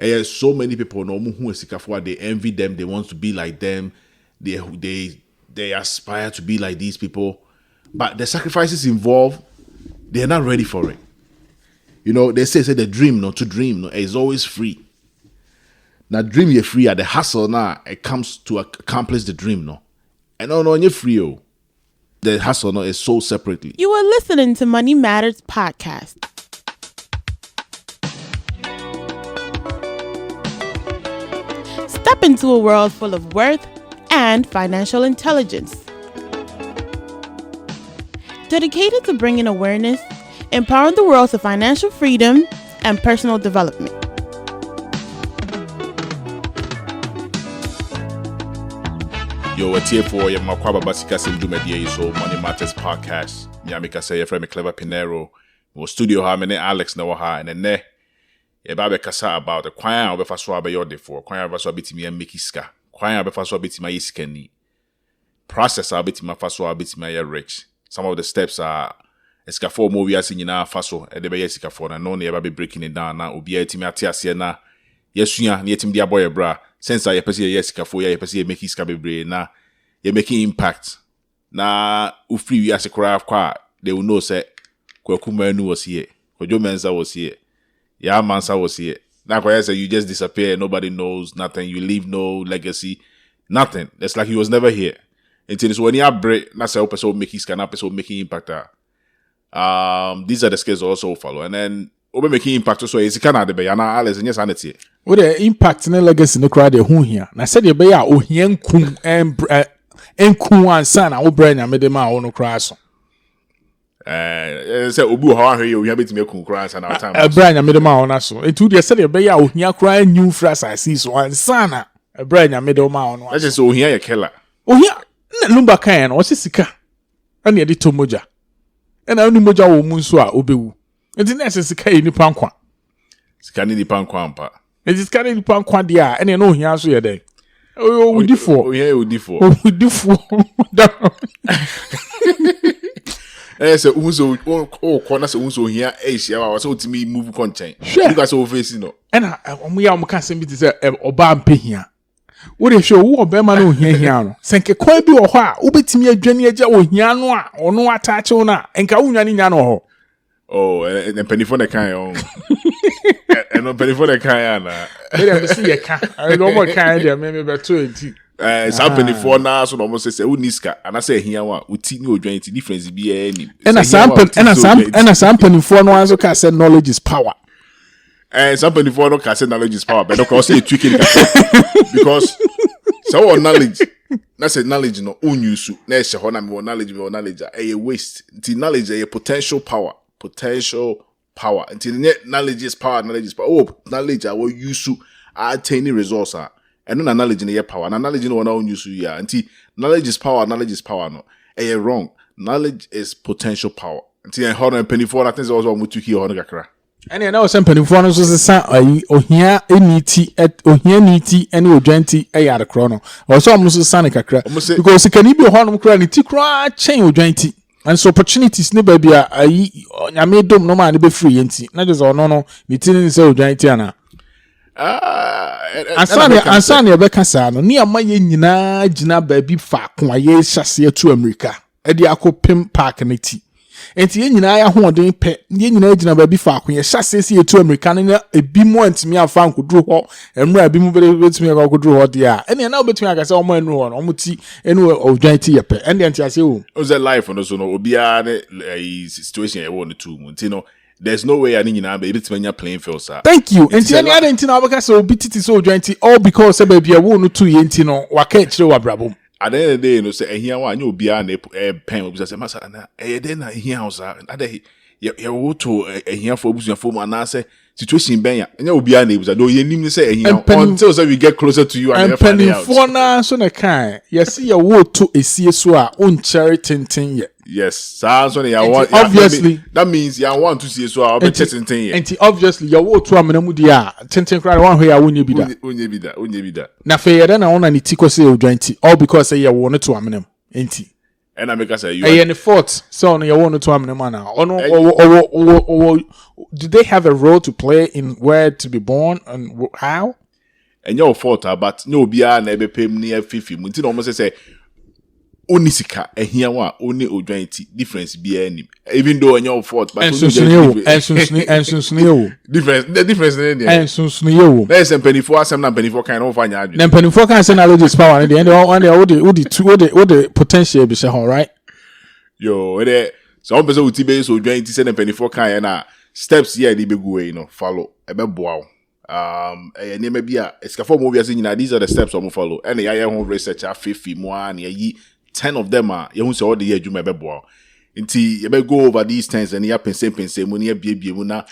So many people no who is sikafo, they envy them, they want to be like them, they aspire to be like these people, but the sacrifices involved, they're not ready for it. You know, they say the dream, not to dream, no, is always free. Now dream you're free, the hustle now it comes to accomplish the dream, no. And no, you're free, oh. The hustle no is sold separately. You are listening to Money Matters Podcast. Step into a world full of worth and financial intelligence. Dedicated to bringing awareness, empowering the world to financial freedom and personal development. Yo, what's here for your Makwaba Basika Sindumedi, so Money Matters Podcast. Miamika say, your friend Clever Pinero, was studio Harmony Alex Nawaha, and then ye babe kasa about the choir of Faswa by your defor, choir of Faswa bit me and Mikiska, choir of Faswa bit my iskeni. Process a bit my Faswa bit my rich. Some of the steps are Escafo movie as in our Faso, and the Bayesica for and no never be breaking it down now, be a Timatia Siena. Yes, you are near Tim Diaboy bra. Since I perceive Yesica for ye perceive making scabibre na you're making impact. Na ufree as a craft car, they will know say Kwakumanu was here, Kojo Mensa was here. Yeah, Mansa was here. Now, I say you just disappear, nobody knows nothing, you leave no legacy, nothing. It's like he was never here. Until it's when you have break, that's how person making scan up, person making impact. These are the skills also follow. And then over making impact also is kind of the bayana Alice and yes, sanity. What the impact in the legacy no crowd who here. Now said the baya o hien kum and kum son I will bring and made them out no crash. Say obu how you have it me kun crash and our time. Brian and made them out on so. It would say the baya o hien cry new phrase I see so and son Brian and made them out on. That's just o hien ya killer. O hien lumba kan o sika. And yedi to moja. And I moja wo mu so a obewu. Enti na sika yi nipa nkwa. Sika ni nipa nkwa ampa. Enti sika ni nipa nkwa dia ene no hia so ye den. O udifo. O hia udifo. O udifo. Say unso o corner say unso hia ehia wa so utimi move content. You guys o face no. Ena omo ya omo ka sem bi te say oba ampe hia. Wo dey show wo oba ma no hia no. Senke kwa bi wo ho a wo betimi adwane agya wo hia no a ono attach wo na enka wo nwane nya no ho. Oh, and penny for the kind. And no penny for the kind. They see a car. I don't want kind there, maybe about 20. Some penny for now, so almost say, Uniska, and I say here, what would teach you joint difference be any? And a sample for no answer can say knowledge is power. And some penny for no can say knowledge is power, but of course, say tweaking because so knowledge. That's a knowledge no own use. Next, knowledge, a waste. The knowledge, a potential power. Until the knowledge is power. Oh, knowledge I will use to attain resource. And no knowledge in your power. And knowledge in one own use to yeah. Until knowledge is power no. Wrong. Knowledge is potential power. Until I hold on penny for that things also want to hear on the and I know some penny for us was a son or here niti any ojenti a chrono. Or so almost a sonic because it can be a horn cranny cry chain ojenti. And so opportunities never be I made them no man be free and not just no the tin so giantiana. And Sunny Becasano near my yina jina baby fa kwa ye chassis to America. Ediaco Pim Park and tea. And the yen I hold doing pet yen agent baby fa when ye chassis to American a be more and me I found could draw hot and where be moving with me I could draw hot yeah. And now between I saw more and one almost anywhere of giant and then I say, oh, was that life on the zone or be a situation I want to Montino. There's no way I need to be able to when playing field, sir. Thank you. And the other thing I because so BT so giant all because baby I won't 2 yentino or catch the brabo. At the end of the day, you know, say here one you be a pen because I must then here house and you will to a here for your phone and I say situation benya and you will be a neighbors. I know you need to say here until we get closer to you and penny for now so na kind. You see your word to a CSO on charity thing yet. Yes, sounds when you want. Obviously, that means you want to see so I'll be testing thing. And obviously, your word to a menamudia, 10 cry one way I wouldn't be that. Now, fair then I want any tico say or joint all because I wanted to a menem. Ain't he? And I make us say you any fault. So on your own to am man now. Or do they have a role to play in where to be born and how? and your fault, but no be a never pay near 50. Muntin almost say Onisika and here one only odwanti difference be any. Even though your fault, but and difference the difference in there. And soon There's a penny for some penny for kind of fine. Then penny for can send allergies power and the end all the potential be say right. Yo, there some person with TB so join to send a penny for kind na steps here they be go you know follow e be boa and name be a scaffold movie as these are the steps I'm follow and the home research a 50 more and ye 10 of them are you say all the year you may be boa until you be go over these 10s and you pense money be na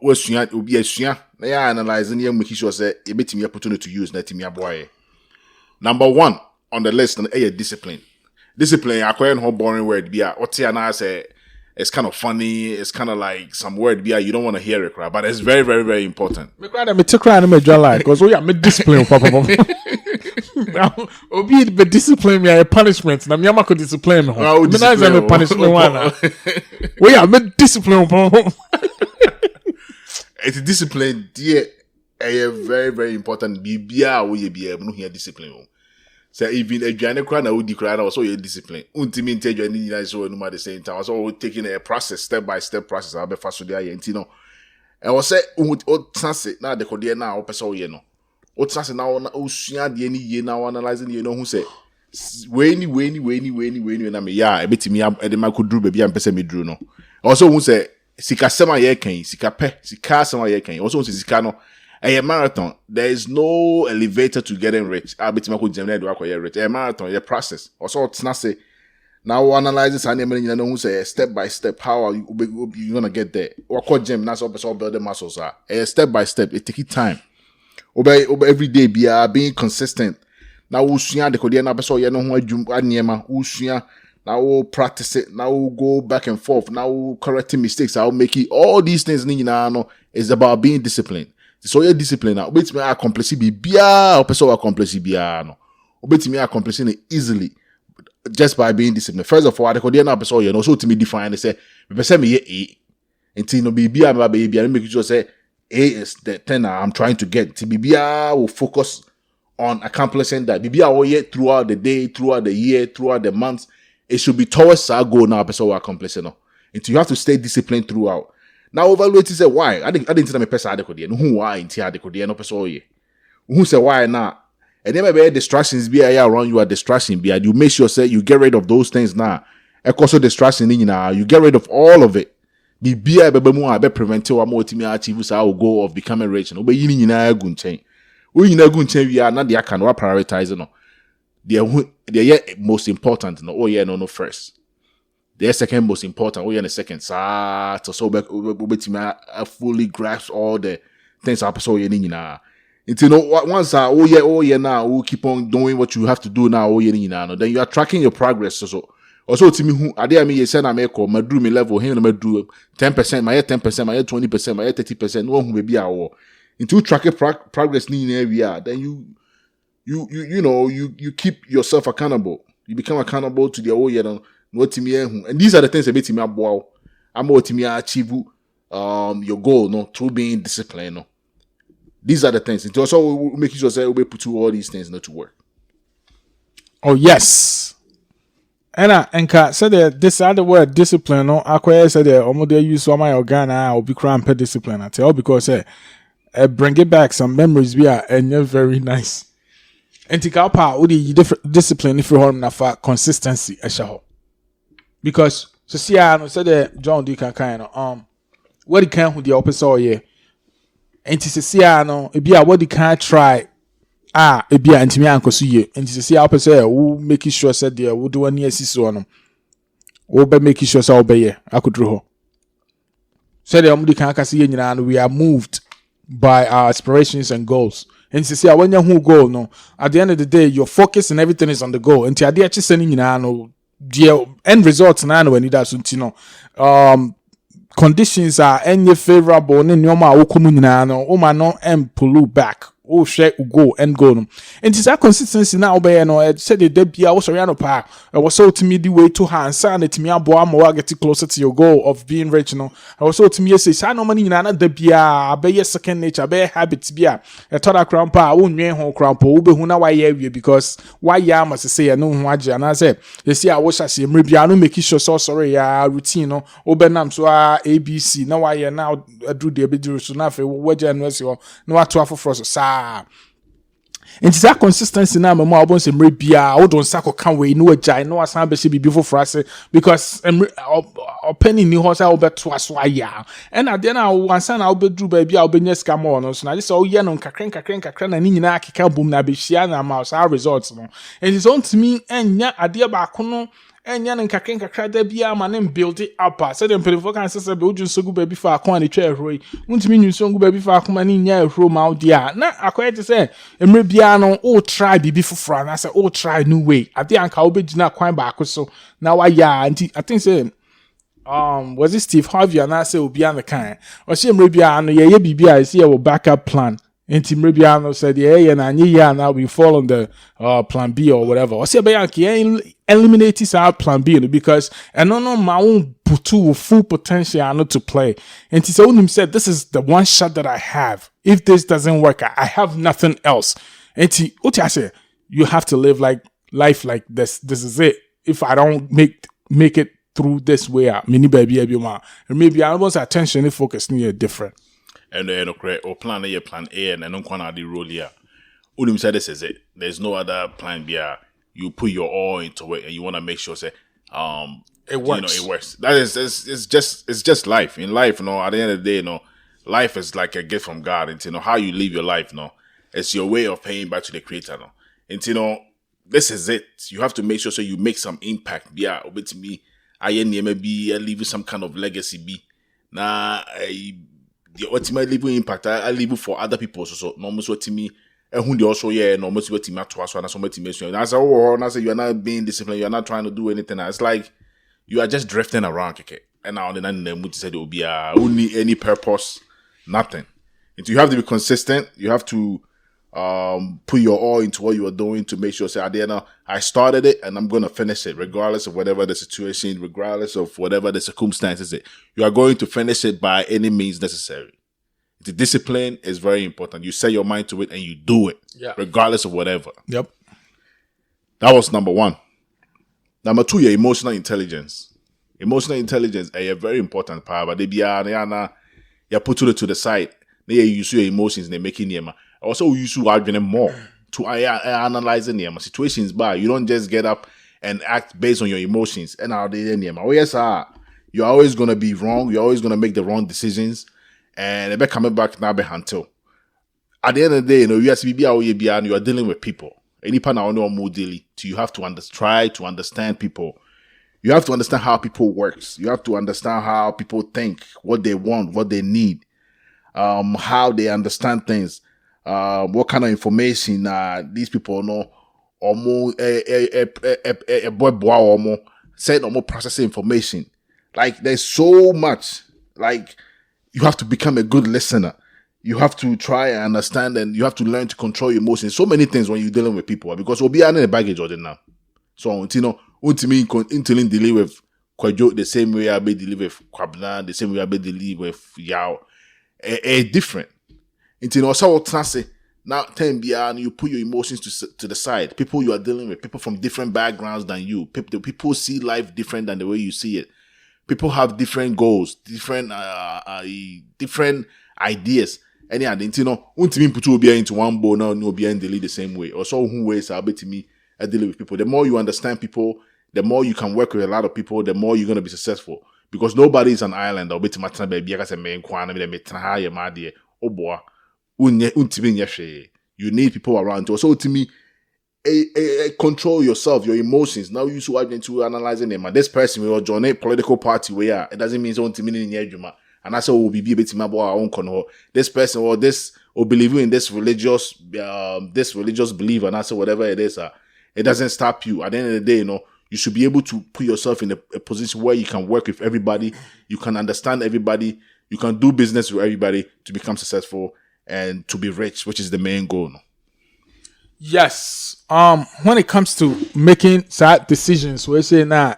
was you be a sua na ya analyze and you make sure say e betimi opportunity to use na timi aboa. Number 1 on the list and discipline. Discipline, acquiring whole boring word be what I say it's kind of funny, it's kind of like some word be you don't want to hear it, but it's very, very, very important. Me cry me to cry me draw line because we are me discipline papa. Obi be discipline me a punishment. Na me amako discipline me. Me na say me punishment one. We are me discipline papa. It's discipline dear a very, very important bibia we be able to hear discipline. So even a Johnny Cran I would declare also your discipline. Ultimately, Johnny so no at the same time. I was all taking a process, step by step process. I'll be fast with the Argentino. I was say, what transit now the Kodia now, person, you know. What transit now, Ocean, the any year now analyzing, you know, who say, Wainy, and I mean, yeah, a bit me up at the Michael Drew, baby, and Pessamy Drew. No. Also, who say, Sika Sema Yekin, Sika Pe, Sika Sema Yekin, also Sikano. A marathon, there is no elevator to getting rich. I'll be rich. A marathon, a process. Also, it's not say now analyze this and you know who say step by step how you're gonna get there. Or call gym, that's all building muscles are. A step by step, it takes time. Obey every day, being consistent. Now we'll see the Korean episode, you know who Anyema, we'll see now we'll practice it, now we'll go back and forth, now we'll correcting mistakes, I'll make it. All these things is about being disciplined. So your discipline now, obey me accomplish bia, or person accomplish bia no. Obey me accomplishing it easily just by being disciplined. First of all, I could now person you know so to me define. They say, person me A, until no bia baby, and make sure say A is the thing I'm trying to get. To bia will focus on accomplishing that. Bia all year throughout the day, throughout the year, throughout the months. It should be towards our goal now. Person will accomplish it. No, until you have to stay disciplined throughout. Now evaluate say why. I didn't tell me person adequate. No who why into adequate. No person ye. Who say why now? And then maybe distractions be around you are distraction be. You make sure say you get rid of those things now. Also distraction in now. You get rid of all of it. Be able to prevent or more to achieve our goal of becoming rich. No, but you need a good change. We in a good change. We are not the can prioritize no. They're most important. No, no first. The second most important, we in the second, so we fully grasp all the things I saw you know. It's once now we'll keep on doing what you have to do now, then you are tracking your progress. So also to me who I did me send I make or my drew me level here my do 10%, my 10%, my 20%, my 30%, no who may be our into tracking progress in area, then you keep yourself accountable. You become accountable to the whole and these are the things that make me aboa. I'm what me achieve your goal, no, through being disciplined. No. These are the things. It also make sure say we put all these things not to work. Oh yes. And said that this other word discipline, no, I said that almost they use some my organ I'll be crying per discipline. I tell because bring it back some memories we are and you're very nice. And take out power the different discipline if you hold na for consistency because so see I said that John D can kind of what he can with the opposite year and to see I know it be a what he can try it be anti me uncle see you and to see opposite who make sure said there will do any so no will be making sure so obey I could draw said the can see and we are moved by our aspirations and goals. And to see when you goal, no, at the end of the day, your focus and everything is on the goal. And to actually sending the end results now when it does, conditions are any favorable, and no matter no pull back. oh share go and go no. And it's that consistency now obey no said the debia was sorry no pa was so to me the way to hand sign it me abo am get closer to your goal of being rich no. I was so to me say say no money na debia be second nature be habit bia e toda crampa wo nwen ho crampa wo be hu na why awie because why ya must say no ho age and I say you see I wish I see me bia no make sure so sorry ya routine no obenam so abc na why now do the be so na fe wo January no what to for so sa. And that consistency now my mom say mre bia wo don sako kan we no agile no asan be be before for us because penny ni ho say wo beto aso aya and at then now once na wo be do ba bia wo be nya scam no so na just so ye no kakren na ni nyina akeka bom na be hia na ma so results no. And it's on to me enya ade ba ko no enya no kakra da bia ma ne build it up so dem pelifo kan say be oju sogu ba bi fa akon ani twa ehro untimi nyu sogu ba bi fa akon ani nya ehro ma odia na akoye te say emre bia no o try bibi foforo na say o try new way ade anka wo begina kwan ba akoso na wa ya anti I think say was it Steve Harvey and I say obi an the kind or say emre bia no ye bibia I see a backup plan. Enti Mrebiano said, yeah, and now we fall on the plan B or whatever. I say, Bayanki, eliminate our plan B because I don't know my own full potential not to play. And he said, this is the one shot that I have. If this doesn't work, I have nothing else. And he, I say, you have to live like life like this. This is it. If I don't make it through this way, mini baby, maybe I was attention and focus near different. And or plan A, plan A, and then one the role here. Udim said this is it. There's no other plan B. You put your all into it, and you want to make sure say it works. It works. That is it's just life. In life, at the end of the day, life is like a gift from God. And how you live your life, it's your way of paying back to the Creator. And this is it. You have to make sure so you make some impact. Yeah, over to me, I maybe leave some kind of legacy. Be now the ultimate living impact I leave for other people so normal so to me who they also normal so to me to us and so much and I say you are not being disciplined, you are not trying to do anything. It's like you are just drifting around and now the mood said there will be only any purpose, nothing. And you have to be consistent. You have to put your all into what you are doing to make sure say I started it and I'm going to finish it regardless of whatever the situation, regardless of whatever the circumstances. You are going to finish it by any means necessary. The discipline is very important. You set your mind to it and you do it, regardless of whatever. Yep. That was number one. Number two, your emotional intelligence. Emotional intelligence is a very important part, but they be you put it to the side. They use your emotions and they make it also we use to arguing more to analyzing them situations by you don't just get up and act based on your emotions and how they yes you're always gonna be wrong, you're always gonna make the wrong decisions and they're coming back now until at the end of the day you have to be and you are dealing with people any part now more daily so you have to try to understand people. You have to understand how people works. You have to understand how people think, what they want, what they need, how they understand things. What kind of information these people know, or more said or more processing information. Like there's so much. Like you have to become a good listener. You have to try and understand, and you have to learn to control your emotions. So many things when you're dealing with people because we'll be in the baggage or now. So ultimately dealing with Kwajo the same way I be dealing with Kwabna, the same way I be dealing with Yao, different. So now, you put your emotions to the side. People you are dealing with, people from different backgrounds than you. People see life different than the way you see it. People have different goals, different ideas. And put you into one bowl now, no be the same way. Or so who ways are to me dealing with people. The more you understand people, the more you can work with a lot of people, the more you're gonna be successful. Because nobody is an island. Or oh boy. You need people around you. So to me, control yourself, your emotions. Now you should into analyzing them. And this person will join a political party where it doesn't mean something in your and that's all will be a bit more our own control. This person or this or believe in this religious belief and that's whatever it is. It doesn't stop you. At the end of the day, you should be able to put yourself in a position where you can work with everybody, you can understand everybody, you can do business with everybody to become successful. and to be rich, which is the main goal. No? Yes. When it comes to making sad decisions, we say now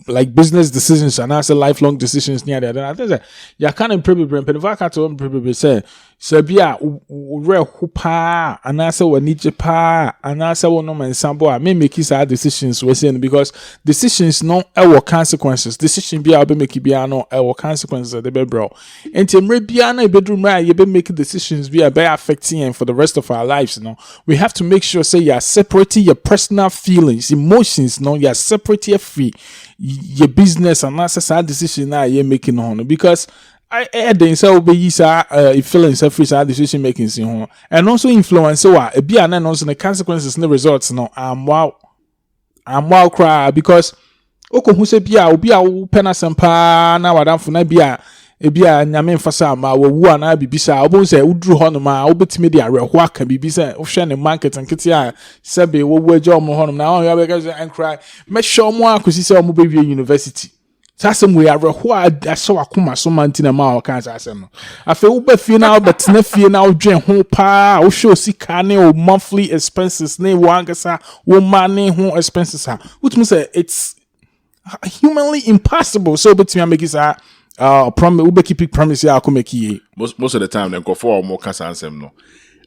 like business decisions and also lifelong decisions near that. I think that you can't probably if I can't probably say Sabia real hoopa and also we need pa and also one man sample I may make sad decisions we saying because decisions no our consequences. Decision be able make be no our consequences the be bro. And to be na bedroom right you be making decisions be affecting and for the rest of our lives, you know. We have to make sure say you are separating your personal feelings, emotions, no, you are separating your business and that's a sad decision now you're making on because I didn't say obey feelings free sad decision making and also influence so be an also the consequences and the results no I'm wow cry because oko hu se bia obi a wo pena sempa na wadamfo na bia ebia nyame mfasa ma wo ana bibisa obon se uduru hono ma obetime dia reho aka bibisa ohwe ne market nkete a sebe wo agye omo hono na o ya be ga and cry me show mo akosi se omo be university sasem we are reho a so akoma so mantina ma o kan sasem no afi wo ba fie na obetena fie na odwen ho pa o show sika ne o monthly expenses ne wo angasa wo money ho expenses ha which means it's humanly impossible so betime make it promise we keep promise ya akomeki most of the time then go for more kasa ansem no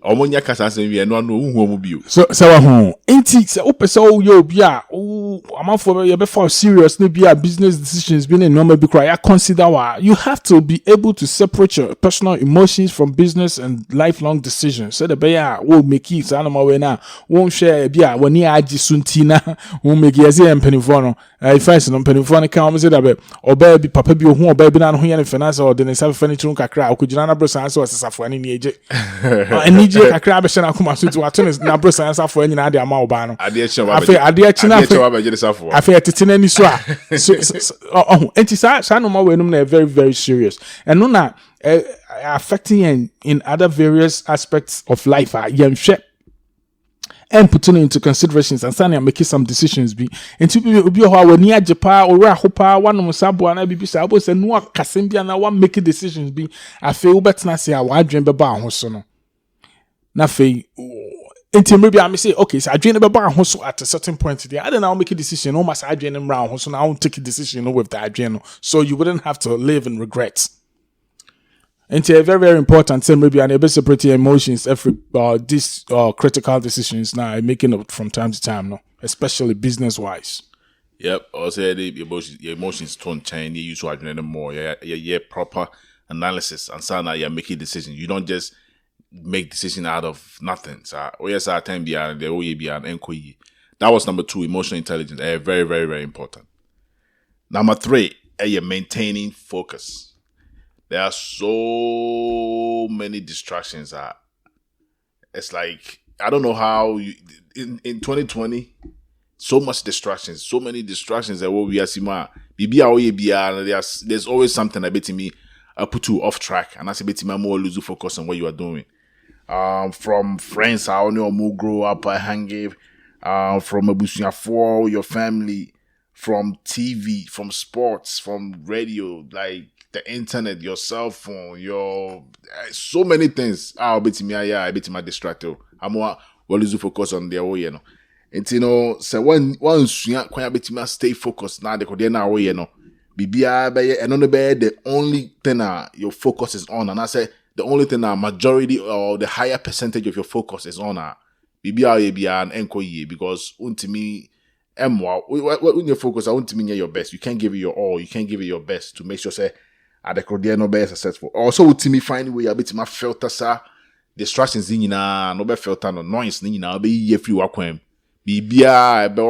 omonya kasa ansem we no hu omo bio so wa hu enti se opese o yo bia o amanfo ye be for serious no bia business decisions being in normal be cry consider why you have to be able to separate your personal emotions from business and lifelong decisions so the be ya wo make it anoma we na won share bia woni agi sunti na wo make yes empenifo no if I no empenifo no kan say that be oba bi papa bi ohu oba bi na ho ye ne finance or the self furniture kakra okujina na bro san so sesafo ani ni eje je kakra be shena kuma so to atone na bro science afọ anyina ade ama oba no ade china afi etete ni so a so enti sa no ma we num na very very serious and no na affecting in other various aspects of life yemhwe and putting into considerations and saying making some decisions be and to be how when near Japan or Rahopa one of Sabo and I be Sabo and no Casambia and I want making decisions be I feel better na say I dream about hosono na fe enti maybe I say okay so I dream about hoso at a certain point today I don't know make a decision almost I dream around hoso now I won't take a decision with that dream so you wouldn't have to live in regrets. And it's very, very important. So maybe I'm able to separate your emotions every these critical decisions now making it from time to time, no, especially business wise. Yep. Also, your emotions don't change. You use to them more. Yeah, proper analysis and so now you're making decisions. You don't just make decisions out of nothing. So yes, I time beyond the OE beyond enquiry. That was number 2. Emotional intelligence. Very, very, very important. Number 3, you're maintaining focus. There are so many distractions. It's like, I don't know how you, in 2020, so much distractions, so many distractions that what we are seeing. There's always something that betting me put you off track, and I say betting me more lose focus on what you are doing. From friends, how you grow up, hanging, from a your family, from TV, from sports, from radio, like the internet, your cell phone, your so many things. I bet me distracted. I'm more lose focus on their way, you know. And you know, so once you quite bit me stay focused now, they could then away, you know. BBI and on the only thing your focus is on, and I say the only thing majority or the higher percentage of your focus is on BBI and enkoye because ultimately. When you focus, I want to mean your best. You can't give it your all. You can't give it your best to make sure say the career no be successful. Also, to me find way a bit my filter sa distractions in no be filter no noise ni na be ye free wakwem. Bibia be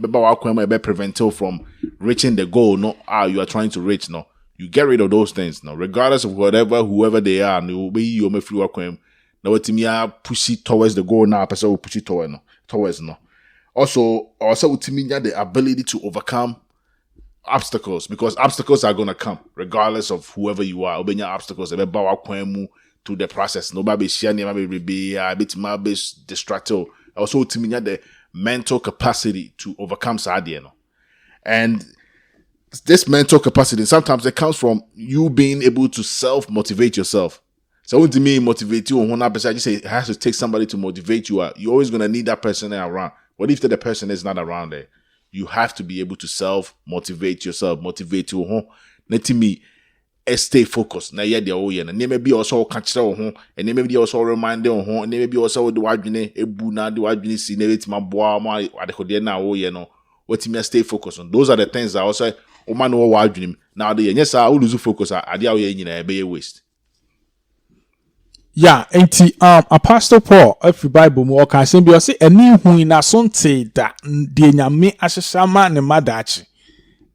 wakwem be prevent you from reaching the goal no you are trying to reach no. You get rid of those things no, regardless of whoever they are. No be you me free wakwem. Now to me push it towards the goal now. Person will push it towards no. Also to me the ability to overcome obstacles because obstacles are gonna come regardless of whoever you are. Obenya obstacles ebe ba wakwemu to the process. Nobody share maybe be a bit my best distracted. Also to me the mental capacity to overcome sadie no. And this mental capacity sometimes it comes from you being able to self-motivate yourself. So to me, motivate you on 100%. I just say it has to take somebody to motivate you. You're always gonna need that person there around. What if the person is not around there? You have to be able to self-motivate yourself, motivate you. Let me stay focused. Now, yeah, and maybe also catch and maybe also remind them, and maybe also the wajine, ebu na the wajine, see, never to my boy, my adekode na what me stay focused on. Those are the things I also, oh man, no wajine. Now, the yes, I will lose focus. I deal with waste. Yeah, enti Apostle Paul every Bible mo kan say bi o say ani hu na so nte da de nyame ahyehama ne madachi.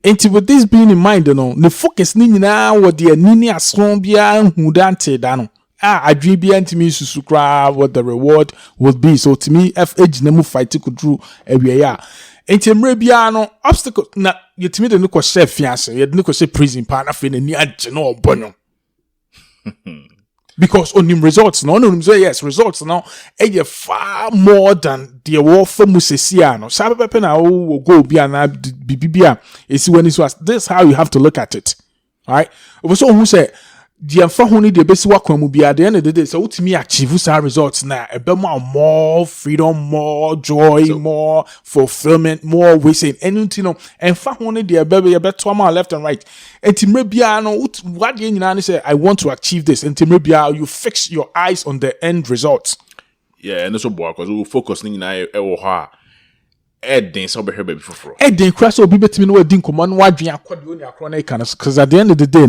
Enti with this being in mind no, the focus ni nyina wo de ani ni aso bia hu da nte da no. Adwi bia ntimi susu kra what the reward would be. So to me FH na mu fight could do ewie ya. Enti mre bia no obstacle na yetimi de no ko chef fiance, ye de no ko chef prison pa na fe na ni agye no obonyo. Because on him results no say yes results now far more than the war for musesiano sabe pepe na wo go bia na bibia esi when it was this how you have to look at it. All right, so who say the fa ho ni de besi wakwan mu bia the end of the day so utimi achieve sa results na ebe more freedom, more joy, more fulfillment, more wasting anything no and fa ho ni de ebe beto am left and right. Entimre bia no what you nyina say I want to achieve this. Entimre bia you fix your eyes on the end results. Yeah, and so boy because we focus ni nyina e wo ha Edding so be here baby for. Edding crash obi betimi no adin komo no adwen akode oni akro na ikana because at the end of the day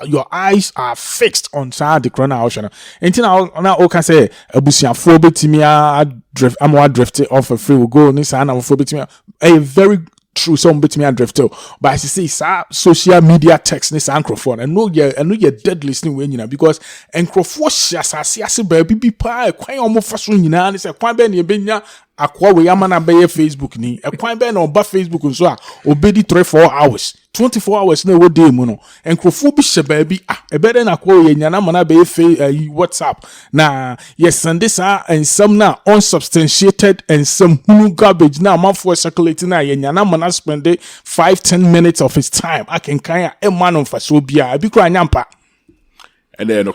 your eyes are fixed on side the corner ocean. Enti na o can say abusiafo betimi a drift amwa drift off a free will go ni sa na afo betimi a very true some betimi a drift but as you say social media text ni sa microphone and no you dead listening we nyina because microphone asase ase ba bibi pa kwan omo faso nyina ni say kwan be na ebenya akwa we yamana be Facebook ni ekwan be na oba Facebook nso a obedi 3-4 hours 24 hours na wo day mu no enkrofo bi hye ba bi ebede na akwa we nyana mana be WhatsApp na yes send this and some na unsubstantiated and some hunu garbage na amafo circulating na nyana mana spend 5-10 minutes of his time akenkan a man on faso bia bi kra nyampa. And then,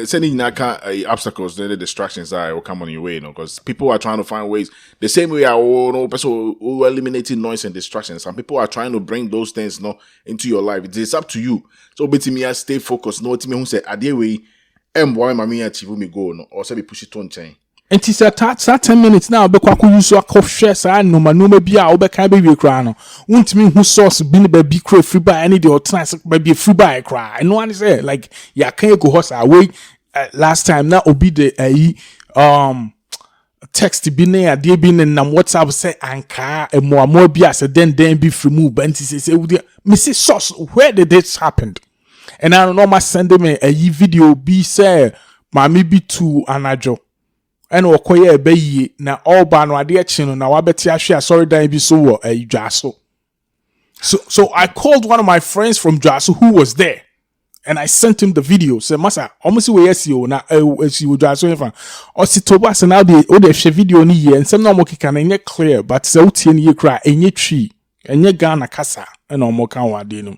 sending obstacles, the distractions that will come on your way, because people are trying to find ways. The same way we're eliminating noise and distractions. Some people are trying to bring those things into your life. It's up to you. So, me stay focused. No, me who say, "Ade way, boy, mami achieve me go or say push it on chain." And it's a 10 minutes now. Be kwaku use a cough share sa no bia obeka be kra no. Untimi who source bin be bi kra free buy any the trans be free buy kra. And one say like ya can go horse away last time na obi de text bi na ade bi na WhatsApp say anka e mo bia say then be free move but say me say source where did this happen? And I don't know my send me a video be say mami bi to anajo. And okoye ebeyi na all ba no ade echi no na wabeti ahwe sorry dan bi so wo Dwaso. So I called one of my friends from Dwaso who was there and I sent him the video. Say masa almost we SEO na esi wo Dwaso efa. O si toba se na de hwe video ni ye nsem na omokika na nye clear but se utie ni ye kra enye twi enye Ghana kasa na omoka wa de no.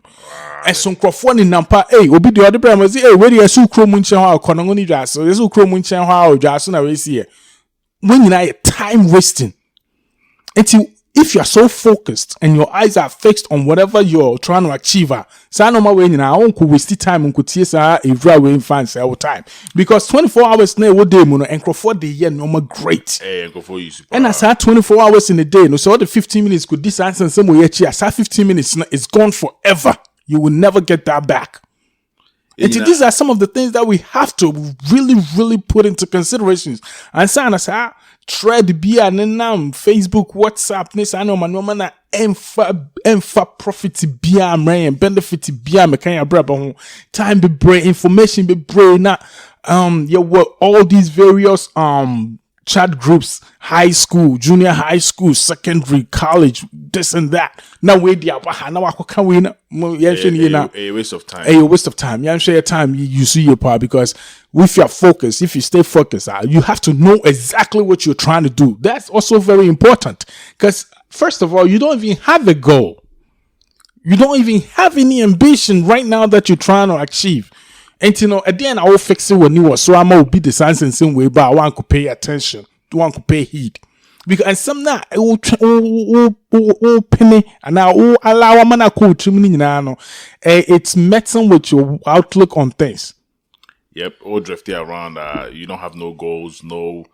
Eson krofo ni nampa obi de ode bra mazi we de esu krom nchen ha akono ni Dwaso esu krom nchen ha Dwaso na we see when you time wasting. If you are so focused and your eyes are fixed on whatever you're trying to achieve, so no matter when I won't waste time on fans all time because 24 hours now what day mono and for the year no more great. And I said 24 hours in a day, no so the 15 minutes could this answer some way. I said 15 minutes is gone forever. You will never get that back. And these are some of the things that we have to really put into considerations. And so I say, thread be an Facebook, WhatsApp, this I know man na emfa profit be and benefit be mekanya braba time be brain information be brain na all these various chat groups, high school, junior high school, secondary, college, this and that. Now we now can we a waste of time. A waste of time. You share time you see your part because if you're focused, if you stay focused, you have to know exactly what you're trying to do. That's also very important because first of all, you don't even have a goal. You don't even have any ambition right now that you're trying to achieve. And you know, at the end, I will fix it when you was so I'm will be the sense in some way, but I want to pay attention, want to pay heed. Because and some now it will penny and now will allow a man to coach you. It's messing with your outlook on things. Yep, all drifting around. You don't have no goals, no,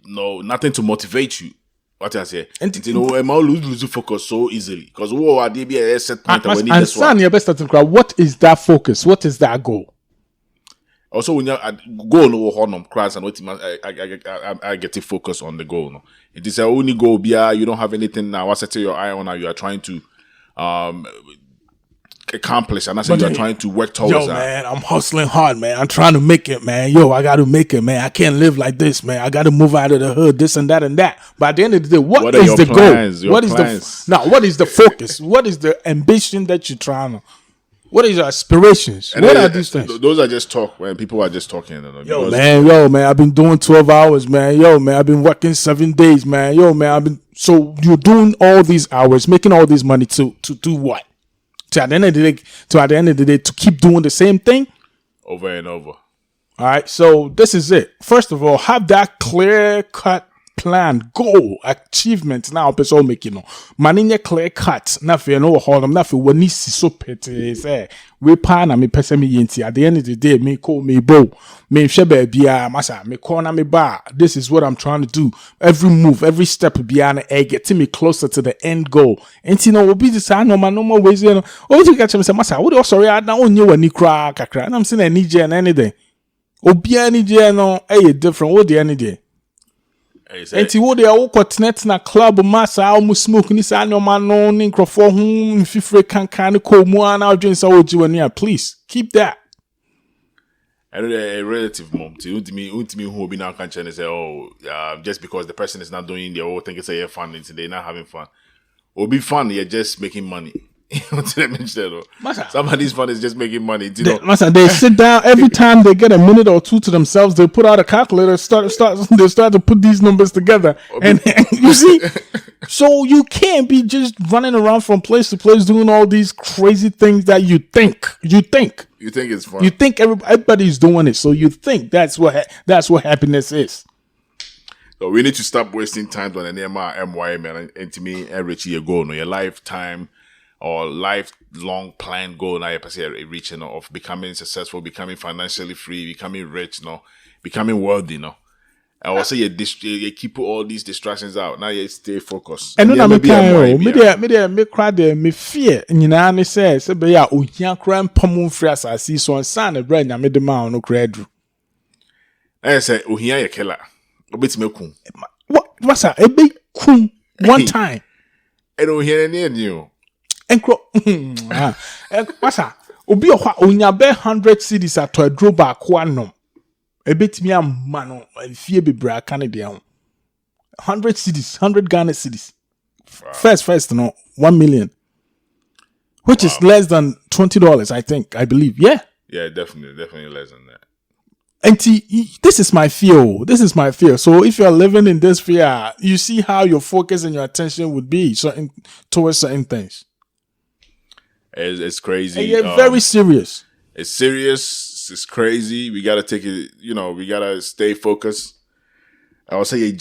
nothing to motivate you. What I say, and you know, I'm lose focus so easily because are they be a set point when and son, your best starting. What is that focus? What is that goal? Also, when you go no honor class and what I get to focus on the goal. No, it is a only goal. You don't have anything now. What set your eye on? You are trying to accomplish, and I said you're trying to work towards. Yo, man, I'm hustling hard, man. I'm trying to make it, man. Yo, I got to make it, man. I can't live like this, man. I got to move out of the hood, this and that and that. But at the end of the day, what is the plans, goal? What is what is the focus? What is the ambition that you're trying to? What is your aspirations? And what are these things? Those are just talk when people are just talking. Yo, man, I've been doing 12 hours, man. Yo, man, I've been working 7 days, man. Yo, man, so you're doing all these hours, making all this money to do what? At the end of the day, to keep doing the same thing over and over. All right. So this is it. First of all, have that clear-cut plan, goal, achievement. Now, person making no money clear cut. Nothing no hold them. Nothing when you see so petty. Say we pan and me person me yenti. At the end of the day, me call me bo. Me shebe biya masa. Me corner me bar. This is what I'm trying to do. Every move, every step biya na getting me closer to the end goal. And you know, we'll be this no more ways. You know, oh, you catch me say masa. What? Oh, sorry, I don't know when you cry, kakra. And I'm saying I need you and anything. Obi any day no, different. What the any day? Enti wo de wo kotnet na club massa almost smoke ni sa no man no ni crofo hu mfifre kankan ko mu ana odwen sa wo ji wani please keep that. I know a relative mom to ultimately who will be now can say, oh, just because the person is not doing their whole thing, it's a fun, they're not having fun. It'll be fun, you're just making money. Somebody's fun is just making money. They sit down every time they get a minute or two to themselves. They put out a calculator, they start to put these numbers together, and you see. So you can't be just running around from place to place doing all these crazy things that you think it's fun. You think everybody's doing it, so you think that's what happiness is. So we need to stop wasting time on an MY man and to me reach your goal, no, your lifetime or lifelong plan goal now you reaching of becoming successful, becoming financially free, becoming rich, no, becoming wealthy, no. I will say you keep all these distractions out. Now you stay focused. And when me cry there, me fear. Nyina ne say be ya ohia kra mpam mfri asasi so nsa na bra nya me de ma no kra adru. Say ohia ye killer. Obetime kun. What's that? A big kun one time. I don't hear any new. Enkro what's that? Obi ohwa onya be 100 cedis ato adro ba ko anom. Ebetimi amma no fie bebra kan de ho 100 cedis, 100 Ghana cedis. First no 1 million. Which is less than $20, I believe. Yeah, definitely less than that. And this is my fear. So if you're living in this fear, you see how your focus and your attention would be towards certain things. It's crazy. And you're very serious. It's serious. It's crazy. We gotta take it. We gotta stay focused. I would say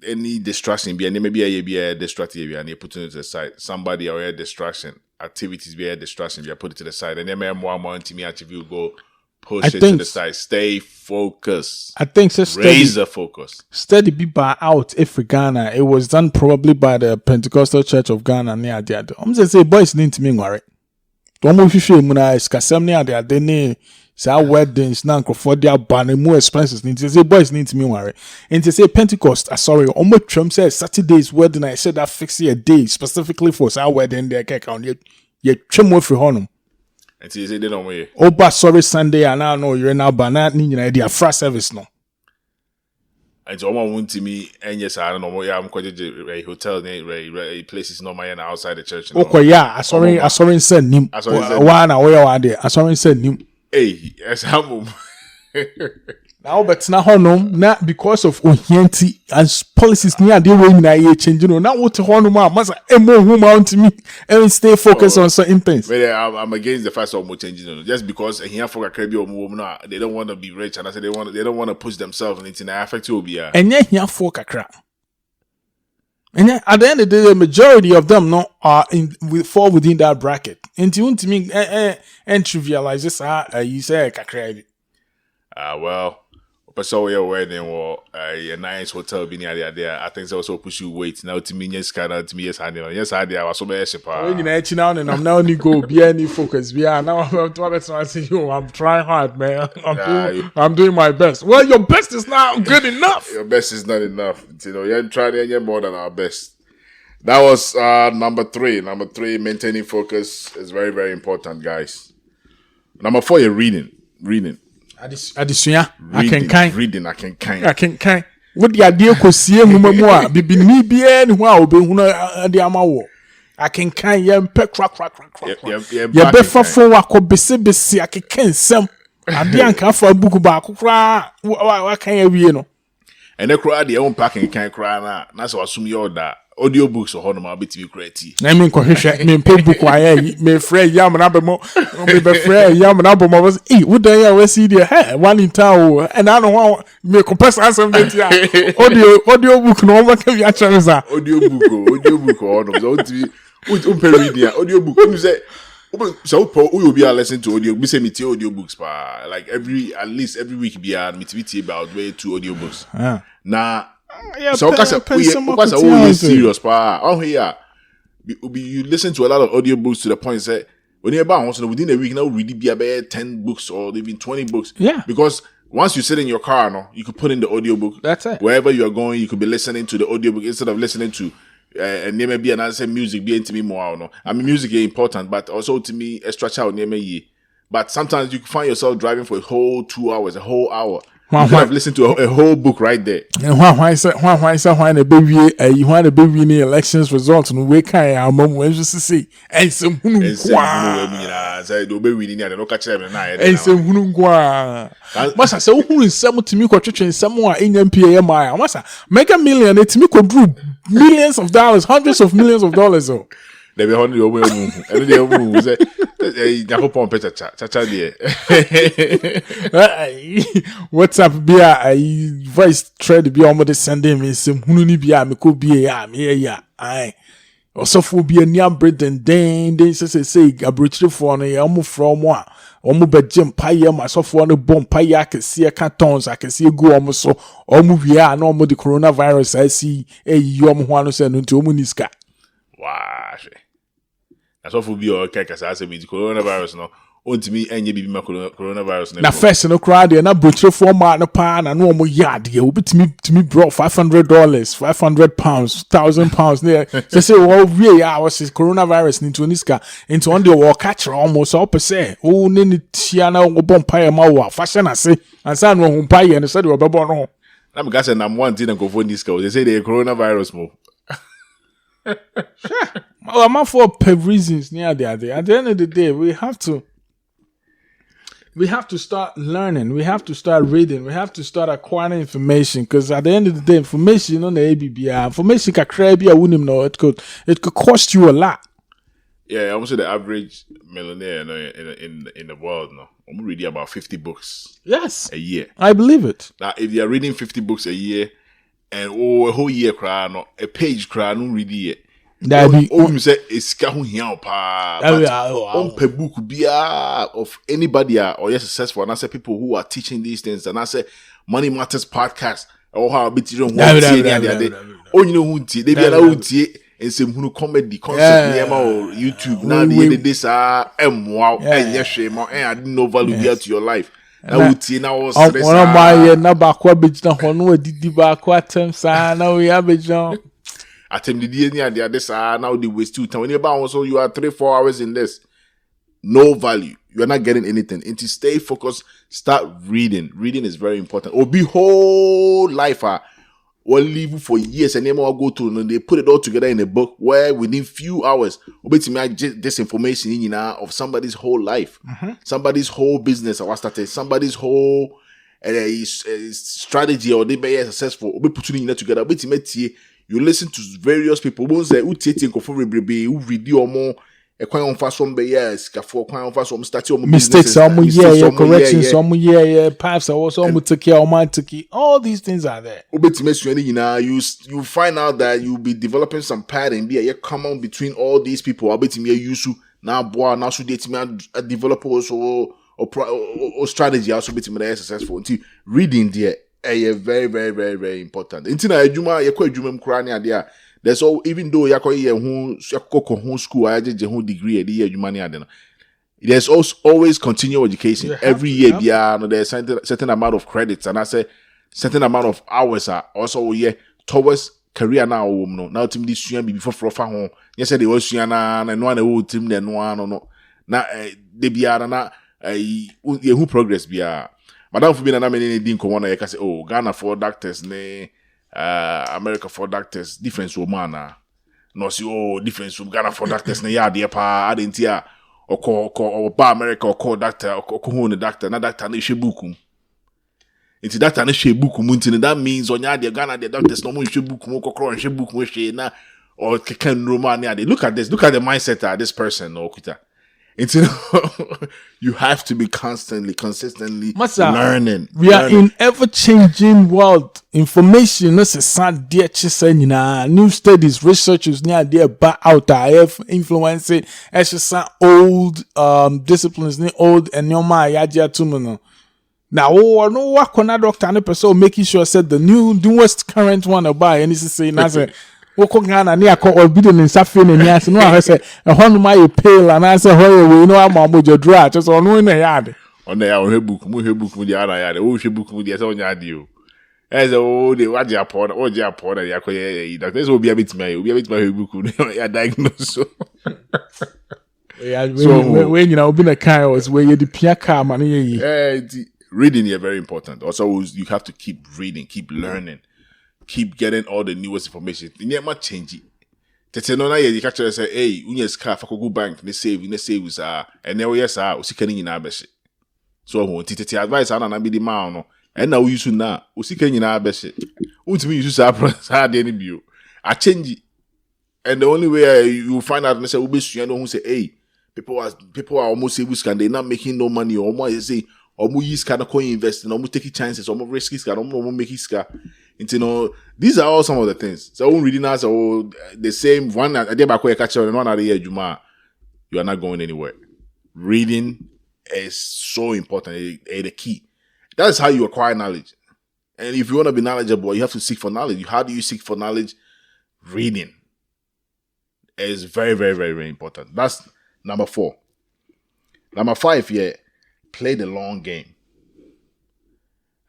any distraction be maybe a distraction and you put it to the side. Somebody or a distraction activities be a distraction. You put it to the side, and then more to me actually you go. Push it to the side. Stay focused. I think so. Razor focus. Study be by out if Ghana. It was done probably by the Pentecostal Church of Ghana near the other. I'm just say boys need to me worry. Don't move if you muna iskasem near the other ne. Say weddings now for their ban more expenses. Need to say boys need to me worry. And to say Pentecost. Sorry, almost Trump says Saturday's wedding. I said that fix a day specifically for our wedding. There can count you trim with for honum. And so you say they don't wait. Oh, but sorry, Sunday, and I know you're now banana, you fast service no. And so one went to me, and yes, I don't know. I'm quite a hotel, places no my outside the church. Okay, yeah, I saw send him. One away there. I saw send him. Hey, yes, I'm. Now, but now, honum, not because of Ohianti and policies near the way na ye change. Now, what to honum, must emo who mount me and stay focused on certain things. Well, I'm against the first of changing. Just because here for a crabby or move, they don't want to be rich, and I said they don't want to push themselves into the affect will be. And yet, here for kakra. And yet, at the end of the day, the majority of them are fall within that bracket. And to me, and trivialize this, you say kakra. Well. So you're wedding or a nice hotel being there. I think they also push you weight now to me. Yes, kind to me. Yes, I was so much. When you know, now and I'm now only go be any focus. We are now. I say, I'm trying hard, man. I'm doing my best. Well, your best is not good enough. Your best is not enough. You know, you're trying to get more than our best. That was number 3. Number 3, maintaining focus is very, very important, guys. Number 4, you're reading. Adesua, I can kind. What the idea ko sie nwoma mu a bibini bia ne ho a obehunu de amawo. I can kind yam pe crack. Ya be fafo akobese akeka nsem. Ade anka afa buku ba akokra wa kan awie no. And the crowd the own packing can cry na so assume your that audiobooks or honor bit create. I mean kohwehwe me pe book wa me frɛ yam na be mo me be frɛ yam na be mo was what the ya we see there hey one in town and I don't want me compare some bit ya audio book no ma ka bi a kyerɛ sa audio book or no so to pe read there audio book you say so we will be listen to audio. We say me audiobooks pa like at least every week be me about way 2 audiobooks. Now, so because I serious pa. Oh here, you listen to a lot of audiobooks to the point say when you're about within a week now really be about 10 books or even 20 books. Yeah, because once you sit in your car, no, you could put in the audiobook. That's it. Wherever you are going, you could be listening to the audiobook instead of listening to. And there may be another music be into me more. No, I mean music is important, but also to me a stretch out near me. But sometimes you can find yourself driving for a whole 2 hours, a whole hour. You could have listened to a whole book right there. And why the baby you want the baby in the elections results and we can our mom when you see and some say do be winning and no catch them na and some hunungwa must I say who is some to me ko twetwe someone in MPA my must make a million it me could do millions of dollars, hundreds of millions of dollars oh they be 100 over every day over say Jacob Peter cha there. What's up be I voice trade be almost sending me some hununi be me could be ya I also for be a near bread and then say abroad for no ya from one omo begem paye myself one bomb paye I can see cartons I can see go almost so omo we are no more the coronavirus I see you omo ho no say no nti omo niska wow that's what for be okay cuz I say the coronavirus no ontimi enye bibi ma coronavirus na first no crowd na brotre for ma no pa na no omo yard ye obitimi bro $500 £500 £1,000 say well we I was coronavirus into niska into on the war catch almost up say oh ne tia na obon pa ma wa fashion ase ansa no hu pa ye no say the obebo no na me gas na mo anti na go for niska they say the coronavirus mo sure. Well, I'm not for reasons near the other. At the end of the day, we have to start learning. We have to start reading. We have to start acquiring information. Because at the end of the day, information on the ABBI, information can create a winning. No, it could cost you a lot. Yeah, I'm say the average millionaire in the world, no, I'm reading about 50 books. Yes, a year. I believe it. Now, if you are reading 50 books a year, and a whole year, no, a page, no, read it. You say it's kahu pa. On per book be of anybody or yes successful, and I say people who are teaching these things, and I say Money Matters podcast or how bit you don't want to oh you know who they be allowed to and some who comedy concept or YouTube now the this wow and yes shame and I didn't know value here to your life. Now now one of my na bakwa bit na hono didi bakwa tem sa na we abejon at him the DNA and the others now they waste 2 time. When you're also you are 3-4 hours in this, no value. You are not getting anything. And to stay focused, start reading. Reading is very important. Or be whole life will live for years and then will go to and they put it all together in a book where within few hours this information in of somebody's whole life, somebody's whole business or started, somebody's whole a strategy or they be successful, we put it together, but you listen to various people, who say, who take who read or more. A quite on fast one, yes, for quite on fast one, start your mistakes, corrections, paths, also take care of all these things are there. You find out that you'll be developing some pattern, be a common between all these people. I bet me use now, boy, now should date me a developer also or strategy also be successful. Until reading there, very, very, very, very important. Until I juma, you quite jumum crania there. There's all, even though who school, I did whole degree, there's also always continual education. Every year, there's a certain amount of credits, and I say certain amount of hours are also towards career now. Now, team this year before for home. Yes, they was and one old team, then one or no. Now, they be who progress be Madam for being an amazing didn't come on. I can say, oh, Ghana for doctors, America for doctors, difference woman. No, see, oh, difference from Ghana for doctors, dear pa, I didn't hear or call America or call doctor or call the doctor, not doctor, and she bookum. Into that and she bookum, that means on the Ghana, the doctors no more she bookum, and she bookum, she na or can Romania. Look at this, look at the mindset of this person, or Kuta. You have to be consistently learning. We are in ever-changing world. Information is a sad dear new studies, researchers near there back out have influencing as old disciplines, old and your yajia tumano. Now, no work on a doctor and a person making sure said the newest current one to buy and this is saying as a Ghana near or bidding in Safin and yes, no, I say a horn my pale and I say, we know I'm on your draft, just on in the yard. On the our book with the other yard, oh, she book with the own yard you. As oh, the what Japan or Japan, this will be a bit my book, I diagnosed. So when you know, been a car was where you the Piaka money. Reading is very important. Also, you have to keep reading, keep learning. Keep getting all the newest information. You never change it. Tete no na ye catch say, hey, unye ska fa go bank, ne save with and now yes o sika ni nyina be so ho tete advice ana na be di ma no. And now we use na o sika nyina be she. Untimi use sa de ni bio. I change it. And the only way you find out say obesua no who say, hey, people are almost say we they not making no money or more say or more use kind of coin investing or more taking chances or more risky ska or more making ska. These are all some of the things. So when reading us the same one I did back where catch and one other year Juma, you are not going anywhere. Reading is so important. It's the key. That's how you acquire knowledge. And if you want to be knowledgeable, you have to seek for knowledge. How do you seek for knowledge? Reading is very, very, very, very important. That's number 4. Number 5, play the long game.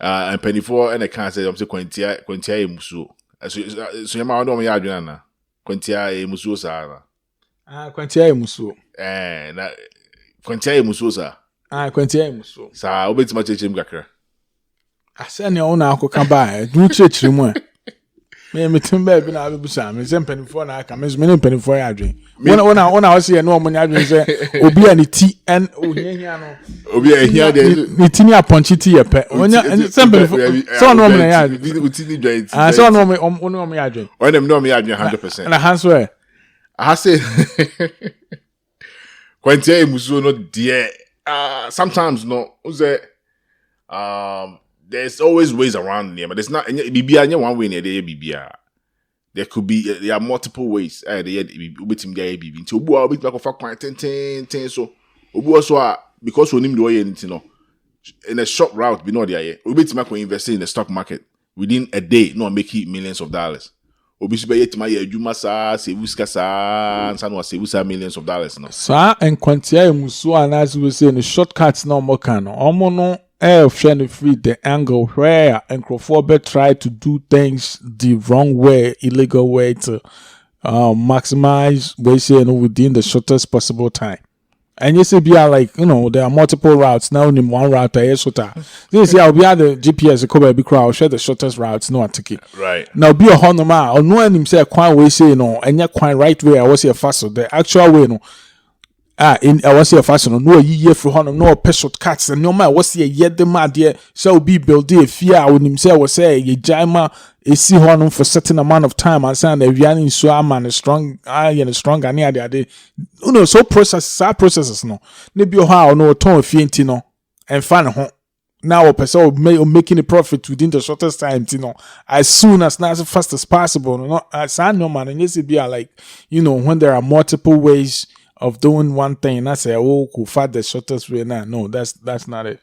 And penny 4 and I can't say I'm saying Quintia Musu. So you might know me Adriana. Quintia Musu Sara. Quintia Musu. And Quintia Musu sa. Quintia Musu. Sa obeti ma cheche mgakra. I said no na ko kan ba. Do church mu. Me timba bi na abusa. Me sem penny 4 na aka. Me penny 4 ya adwen. Ona o se no mo nya adwen say obi ani ti en ohia no. Obi ahia de ni ti ni aponchi ti ye pe. Onya sem penny 4. So no mo na ya. Uti ni joint. So no mo ya adwen. When them no me adwen 100%. Na hanso I say Quintia Musu no dear. Sometimes no. There's always ways around there, but there's not BBA one way near the BBA. There could be there are multiple ways. There ubetim there BB. Until obu bit back of quite 10 so obu also because we need to do anything no. In a short route, we know there. Ubetim back when investing in the stock market within a day, no making millions of dollars. Obi be yet my adwuma sa sebuska sa and san was sebusa millions of dollars no. Sa and Quintia Musu and as we say in the shortcuts no more can no. Trying to feed the angle where Nkrofo try to do things the wrong way, illegal way to maximize within the shortest possible time. And you see, like there are multiple routes now. In one route, this I'll be at the GPS. Cover be crowd. Share the shortest routes. No ticket. Right now, be a honor or no one himself quite way say and yet quite right way. I was here faster. The actual way in I was here fashion no ye for honor no short cuts and no man was here yet the mad dear so be build a fear when himself was say ye jama a see honor for certain amount of time and saying the vian in swam and a strong and a strong and near the you know so processes no maybe how no tone fientino and fan now a person making a profit within the shortest time, you know, as soon as fast as possible. No, as I know, man, and yes, it be like, you know, when there are multiple ways of doing one thing, I say, oh, could find the shortest way now. No, that's not it.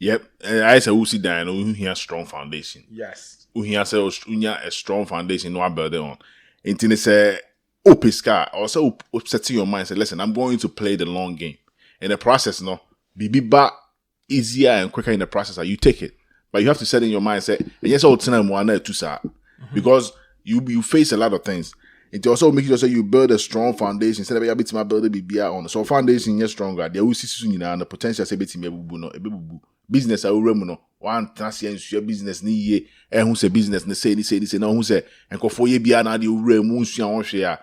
Yep, I say we see that we have strong foundation. Yes, we have a strong foundation. No one build it on. Until they say, oh, pisca, also setting your mind. Say, listen, I'm going to play the long game. In the process, no, be back. Easier and quicker in the process, you take it, but you have to set in your mindset. And yes, all time one too sad because you face a lot of things. It also makes you say you build a strong foundation instead of bit my build BBR on. So foundation is stronger. There will see soon and the potential say bit me no business I will no one transient your business ni ye and who say business ne say no who say and go for ye be na the remusion share.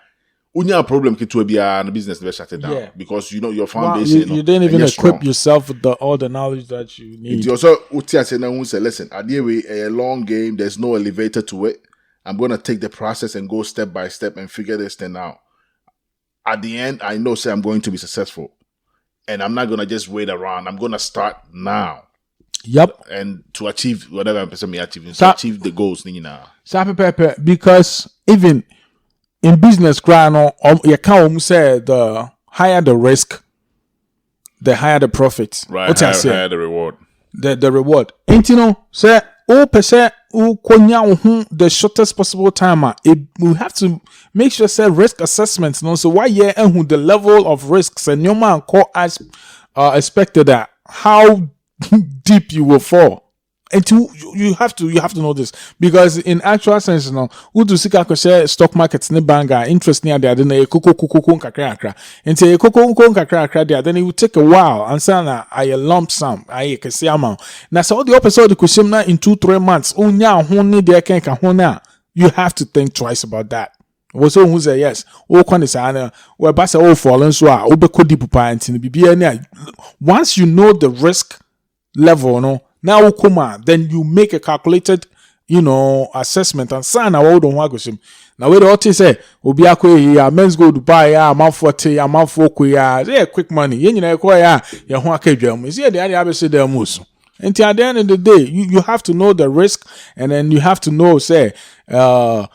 Unya problem to be a business never shut it down because you know your foundation. You didn't even equip yourself with all the knowledge that you need. It also say listen, at the way a long game, there's no elevator to it. I'm gonna take the process and go step by step and figure this thing out. At the end, I know say I'm going to be successful. And I'm not gonna just wait around. I'm gonna start now. Yep. And to achieve whatever I'm achieving, to achieve the goals, because even in business, you can't say the higher the risk, the higher the profit. Right, higher the reward. The reward. And you know, say, the shortest possible time. We have to make sure say risk assessments. So why and the level of risks and your man call as expected that how deep you will fall. And you have to know this because in actual sense, you know, who do sika share stock markets ne banga interest near there then a koko kakra and say koko kakra there then it will take a while and say na a lump sum I can see amount now so the episode the question na in 2-3 months unya ho ne there can ho na you have to think twice about that. Was who say yes o kwan is ana we ba say o fallen so a obekodi pupa antin bibia na once you know the risk level no now then you make a calculated you know assessment and sign a word on wagosim now we don't say obi akwe ya men's go Dubai ya amount 40 amount 4 ya quick money yen na ekwa ya ho akadwam is here the abese the musu until at the end of the day you have to know the risk and then you have to know say a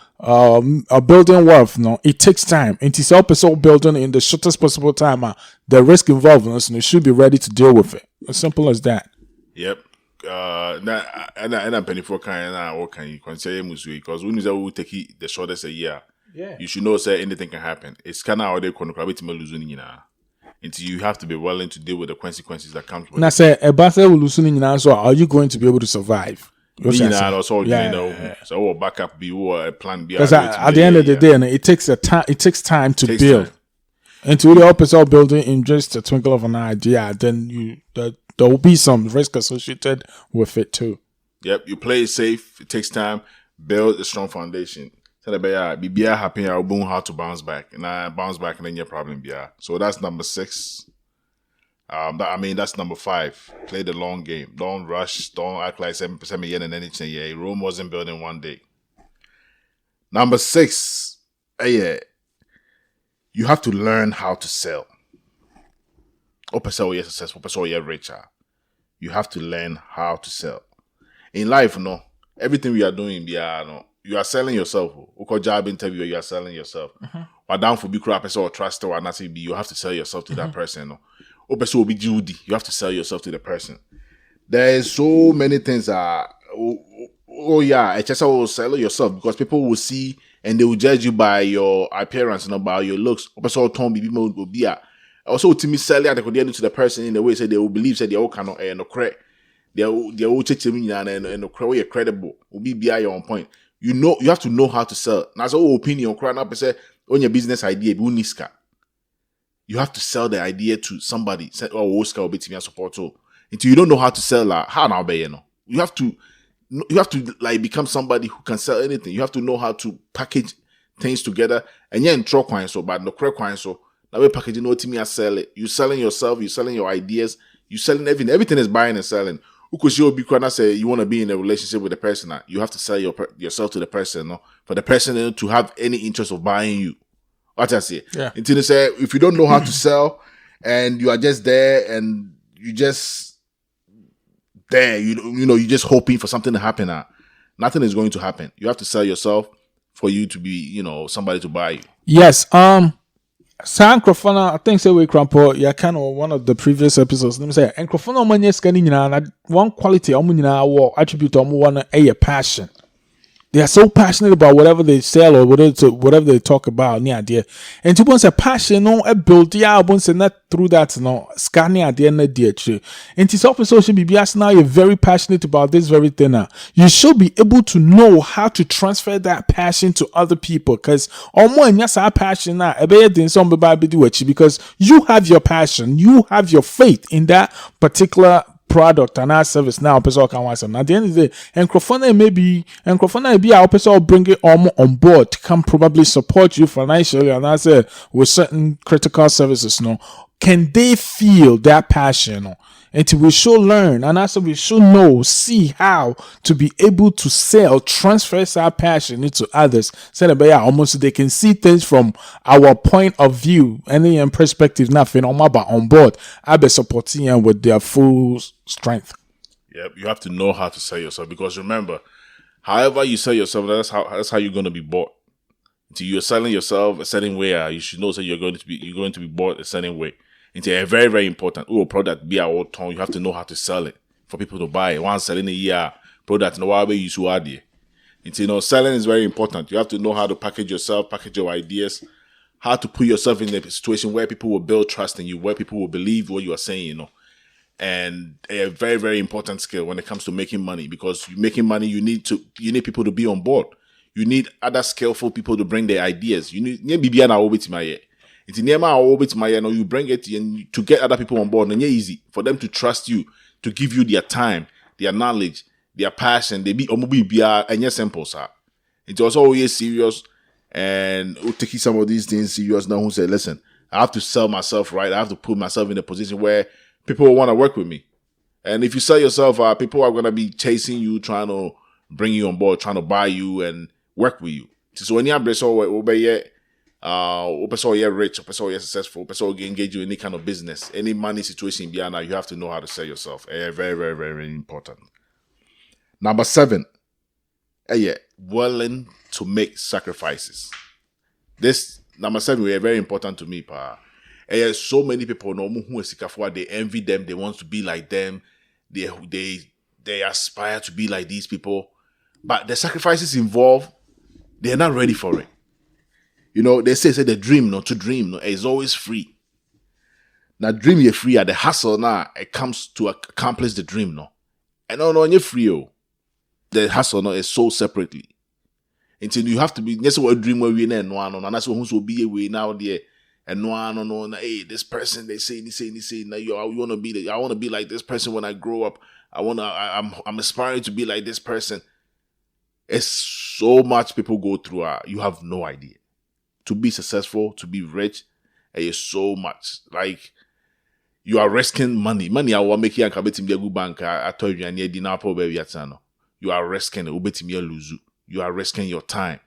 building wealth no it takes time and it's help us all building in the shortest possible time the risk involved and you should be ready to deal with it as simple as that. Yep. And I'm penny for kind of what can you consider because when you will take the shortest a year, you should know say anything can happen. It's kind of how they can losing until you have to be willing to deal with the consequences that comes with it. Now say a battle will losing so are you going to be able to survive? So backup B or a plan B. Because at the end of the day, it takes time to build. And to the opposite building in just a twinkle of an eye, then there will be some risk associated with it too. Yep, you play it safe. It takes time. Build a strong foundation. So that be happy. I'll boom how to bounce back, and I bounce back, and then your problem be. So that's number 6. That's number 5. Play the long game. Don't rush. Don't act like 7% yen and anything. Yeah, Rome wasn't built in one day. Number 6. You have to learn how to sell. You're successful, you're richer. You have to learn how to sell. In life, no, everything we are doing, you are selling yourself. Job interview, you are selling yourself. But down for big crap, or trust or nothing, you have to sell yourself to that person. No, will be Judy. You have to sell yourself to the person. There is so many things. It's just how sell yourself because people will see and they will judge you by your appearance and by your looks. Also, to me, sell that to the person in a way so they will believe that they all cannot no correct. They all check me and no credible. Will be your own point. You have to know how to sell. That's all opinion. Crying up and say on your business idea, you have to sell the idea to somebody. Say, Oscar will be to me support. So until you don't know how to sell, how now be you have to like become somebody who can sell anything. You have to know how to package things together and in throw coins so but no correct coins so. Now we packaging no to me sell it. You selling yourself, you selling your ideas, you selling everything. Everything is buying and selling. Because you'll be gonna say you want to be in a relationship with the person. You have to sell yourself to the person, no? For the person to have any interest of buying you. What I say? Yeah. Until they say if you don't know how to sell and you are just there and you just there, you know, you're just hoping for something to happen. Nothing is going to happen. You have to sell yourself for you to be, you know, somebody to buy you. Yes. Sankrofana, I think say we crampo, yeah, kind of one of the previous episodes. Let me say, and Crofana many scanning one quality, attribute, one a passion. They are so passionate about whatever they sell or whatever they talk about. Any idea? And to once a passion, no, a build the albums and not through that, no, scanning idea, no, dear. And it's also social media. Now you're very passionate about this very thing. You should be able to know how to transfer that passion to other people. Because yes, our passion now, because you have your passion, you have your faith in that particular product and our service now person can want some. At the end of the day, and microphone be our person bring it on board can probably support you financially and I say with certain critical services. No, can they feel that passion? No? And we should learn and also we should see how to be able to sell, transfer our passion into others. So that almost they can see things from our point of view and perspective. Nothing on board. I be supporting them with their full strength. Yeah, you have to know how to sell yourself because remember, however you sell yourself, that's how you're going to be bought. Until you're selling yourself a certain way, you should know that you're going to be bought a certain way. It's a very, very important. Product be our tongue. You have to know how to sell it for people to buy it. Once selling a year product, no way you should add it. It's, you know, selling is very important. You have to know how to package yourself, package your ideas, how to put yourself in a situation where people will build trust in you, where people will believe what you are saying, you know. And a very, very important skill when it comes to making money because making money, you need people to be on board. You need other skillful people to bring their ideas. You need it's you bring it and to get other people on board and it's easy for them to trust you, to give you their time, their knowledge, their passion. They be and yes simple, sir. It's also always serious and taking some of these things serious now who say, listen, I have to sell myself right. I have to put myself in a position where people will want to work with me. And if you sell yourself, people are going to be chasing you, trying to bring you on board, trying to buy you and work with you. So when you're rich, you're successful, engage you in any kind of business, any money situation, you have to know how to sell yourself. Very, very, very important. Number 7, willing to make sacrifices. This number 7 is very important to me, pa. So many people know who is Sikafua, they envy them, they want to be like them, they aspire to be like these people, but the sacrifices involved, they're not ready for it. You know, they say the dream, to dream, is always free. Now, dream you're free at the hustle now, it comes to accomplish the dream, no. And no, you're free, the hustle is so separately. Until you have to be, that's what dream where we're in, and that's what will be away now there. And no, hey, this person, they say, now I want to be like this person when I grow up. I'm aspiring to be like this person. It's so much people go through. You have no idea. To be successful, to be rich, it's so much. Like, you are risking money. Money, I will make you a good bank. I told you, I need dinner for baby at Sano. You are risking it. You are risking your time.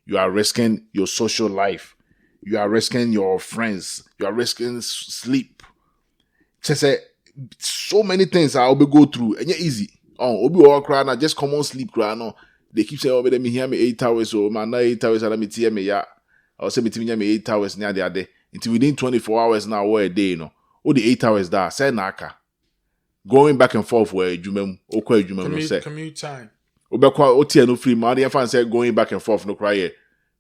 You are risking your social life. You are risking your friends. You are risking sleep. So many things I will be go through. And it's easy. Just come on sleep. They keep saying, let me hear me 8 hours. So, man, 8 hours. Let me tell me, yeah. I'll say between me 8 hours near the other. Until within 24 hours now, or a day, you know. All the 8 hours there. Say naka. Going back and forth where you commute time. No free man. The fan say going back and forth no cry.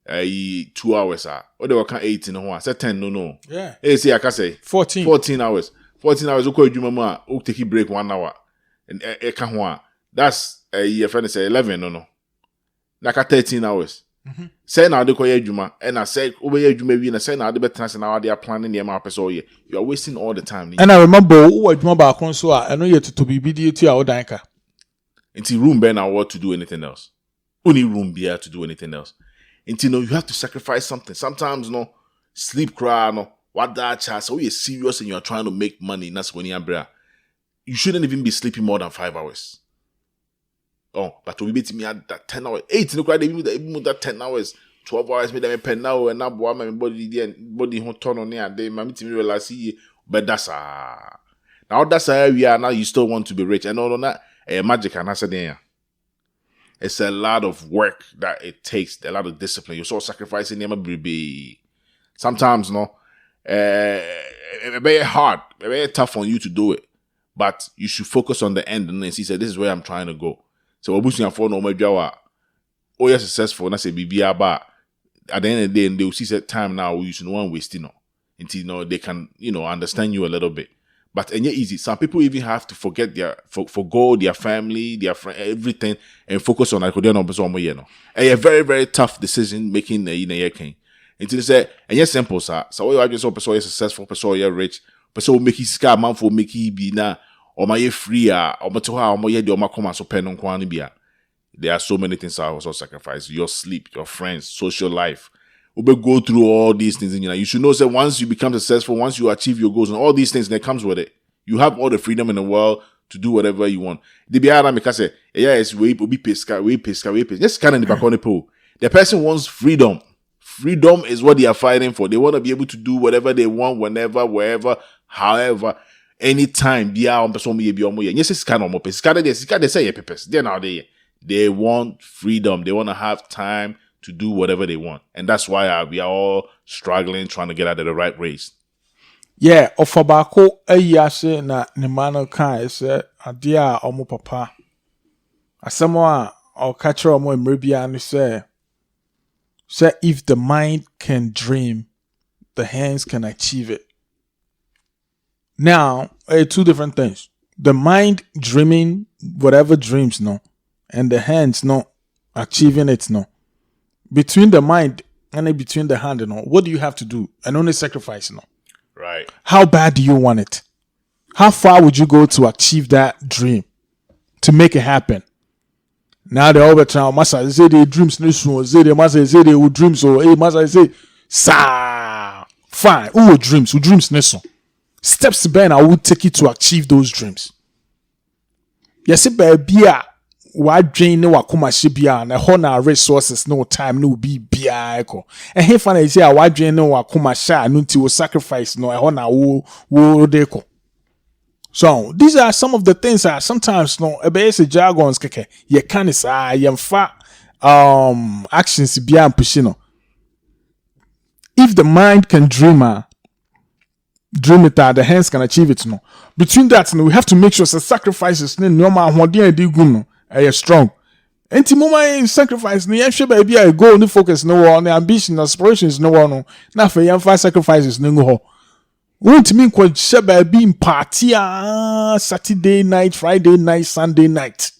2 hours or they were 8 in one. Say 10 no. Yeah. Hey, see I can say 14 hours. 14 hours. Okay, you mama. Take a break 1 hour. And can one. That's your friend say 11 no. Like 13 hours. Mm-hmm. Say now they call you and I say over here you may be in a say now the better now they are planning the map so you are wasting all the time. And I remember what you about console. I know you to be BDT or danka. Into room Ben I want to do anything else. Only room be here to do anything else. Until you have to sacrifice something. Sometimes sleep cry what that chance? So you're serious and you're trying to make money. That's when you're you shouldn't even be sleeping more than 5 hours. Oh, but we beat me at that 10 hours. 8 no even that 10 hours, 12 hours, made them a pen now and now my body won't turn on there. They might me realize but that's now that's how we are now. You still want to be rich and all on that magic and I said there. It's a lot of work that it takes, a lot of discipline. You're so sacrificing them baby. Sometimes it's very hard, very tough on you to do it. But you should focus on the end and then see, say, this is where I'm trying to go. So we're for no maybe you're successful, and I say but at the end of the day, they'll see that time now you should no one wasting until they can, understand you a little bit. But and yet easy. Some people even have to forget forgo their family, their friend, everything, and focus on like a very, very tough decision making until they say, and yes, simple, sir. So you just person successful, person you're rich, person make his scar man for make he be na or my free or to how more the come so pen on quanibia. There are so many things I also sacrifice. Your sleep, your friends, social life. We go through all these things, and you should know that once you become successful, once you achieve your goals and all these things that comes with it, you have all the freedom in the world to do whatever you want. The biara make say, it's we pesca. Just kind of the back on the pool. The person wants freedom. Freedom is what they are fighting for. They want to be able to do whatever they want, whenever, wherever, however, anytime. Yes, it's kind of more. They say purpose. They're now there. They want freedom. They want to have time to do whatever they want. And that's why we are all struggling, trying to get out of the right race. Yeah, ofabako ayase na nemano kan say adia omo papa. Asemo a catch omo emrebia ni say if the mind can dream, the hands can achieve it. Now, two different things. The mind dreaming whatever dreams no, and the hands no achieving it no. Between the mind and between the hand, what do you have to do? And only sacrifice, Right. How bad do you want it? How far would you go to achieve that dream? To make it happen? Now they all the time, Master say they dreams say they Master say they would dreams so hey Master say sa fine. Who dreams neso. Steps Ben I would take it to achieve those dreams. Yes, baby. What drain no wakuma shibia na hona resources no time no be bia eko and he fan say what drain no wakuma sha no ti will sacrifice no hona wo deko. So these are some of the things that sometimes no ebese jargons keke ye can is yemfa actions bia pushino. If the mind can dream it, the hands can achieve it no. Between that no, we have to make sure the sacrifices no normal hodin edi no strong. Enti mama sacrifice no yehwe ba bia goal no focus no on ambition aspirations no no na fa yemfa sacrifices no ho. Won't mean kwa sheba be party Saturday night, Friday night, Sunday night.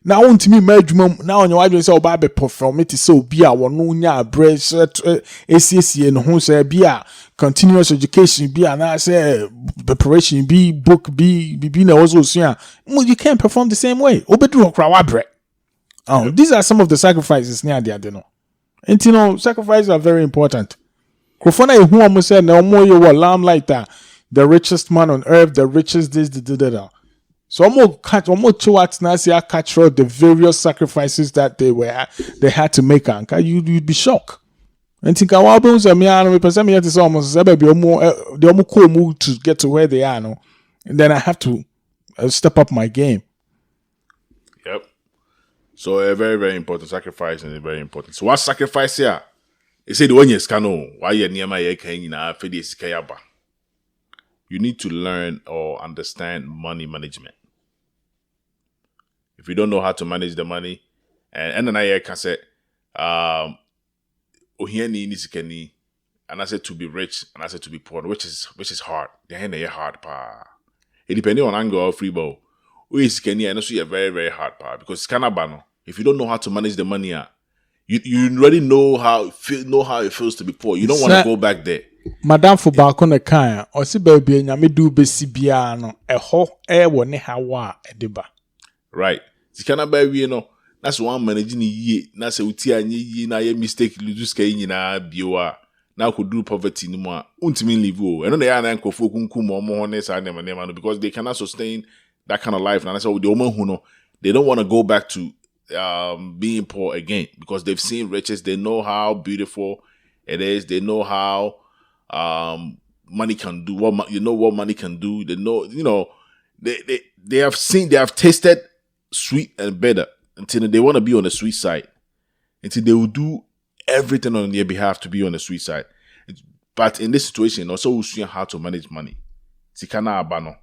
Now won't me madwuma now on your wadwe say oba be perform it so bia wono nya breast ACCA no ho say bia continuous education bia na say preparation be book be na also so you can't perform the same way obedu okra wabre. Oh, these are some of the sacrifices near the no. And sacrifices are very important. Krofona who almost said no more you were limelight the richest man on earth, the richest this the. So almost towards Nasia catch the various sacrifices that they had to make. You'd be shocked. And think our bones are me is almost they almost cool move to get to where they are no. And then I have to step up my game. Yep. So a very, very important sacrifice and very important. So what sacrifice here? They say the one yes cano why you near my kayaba. You need to learn or understand money management. If you don't know how to manage the money, and then I can say, and I said to be rich, and I said to be poor, which is hard. The hand are hard, pa. It depending on angle or free ball. We is Kenny and also a very, very hard part because it's kind of bano. If you don't know how to manage the money, you already know how it feels to be poor. You don't want to go back there. Madam for balcony kaya or si baby nyame do besi bia no eho wo ne hawa edeba. Right. Sikana ba we no that's one managing ye na se uti anye ye na ye mistake lose kai nyina biwa now could do poverty no more. Ultimately live. And then they are now because they cannot sustain that kind of life. And that's why the woman who know they don't want to go back to being poor again because they've seen riches. They know how beautiful it is. They know how money can do what money can do. They know, they have seen, they have tasted sweet and bitter until they want to be on the sweet side. Until they will do everything on their behalf to be on the sweet side. But in this situation, also we see how to manage money. Sikana abano.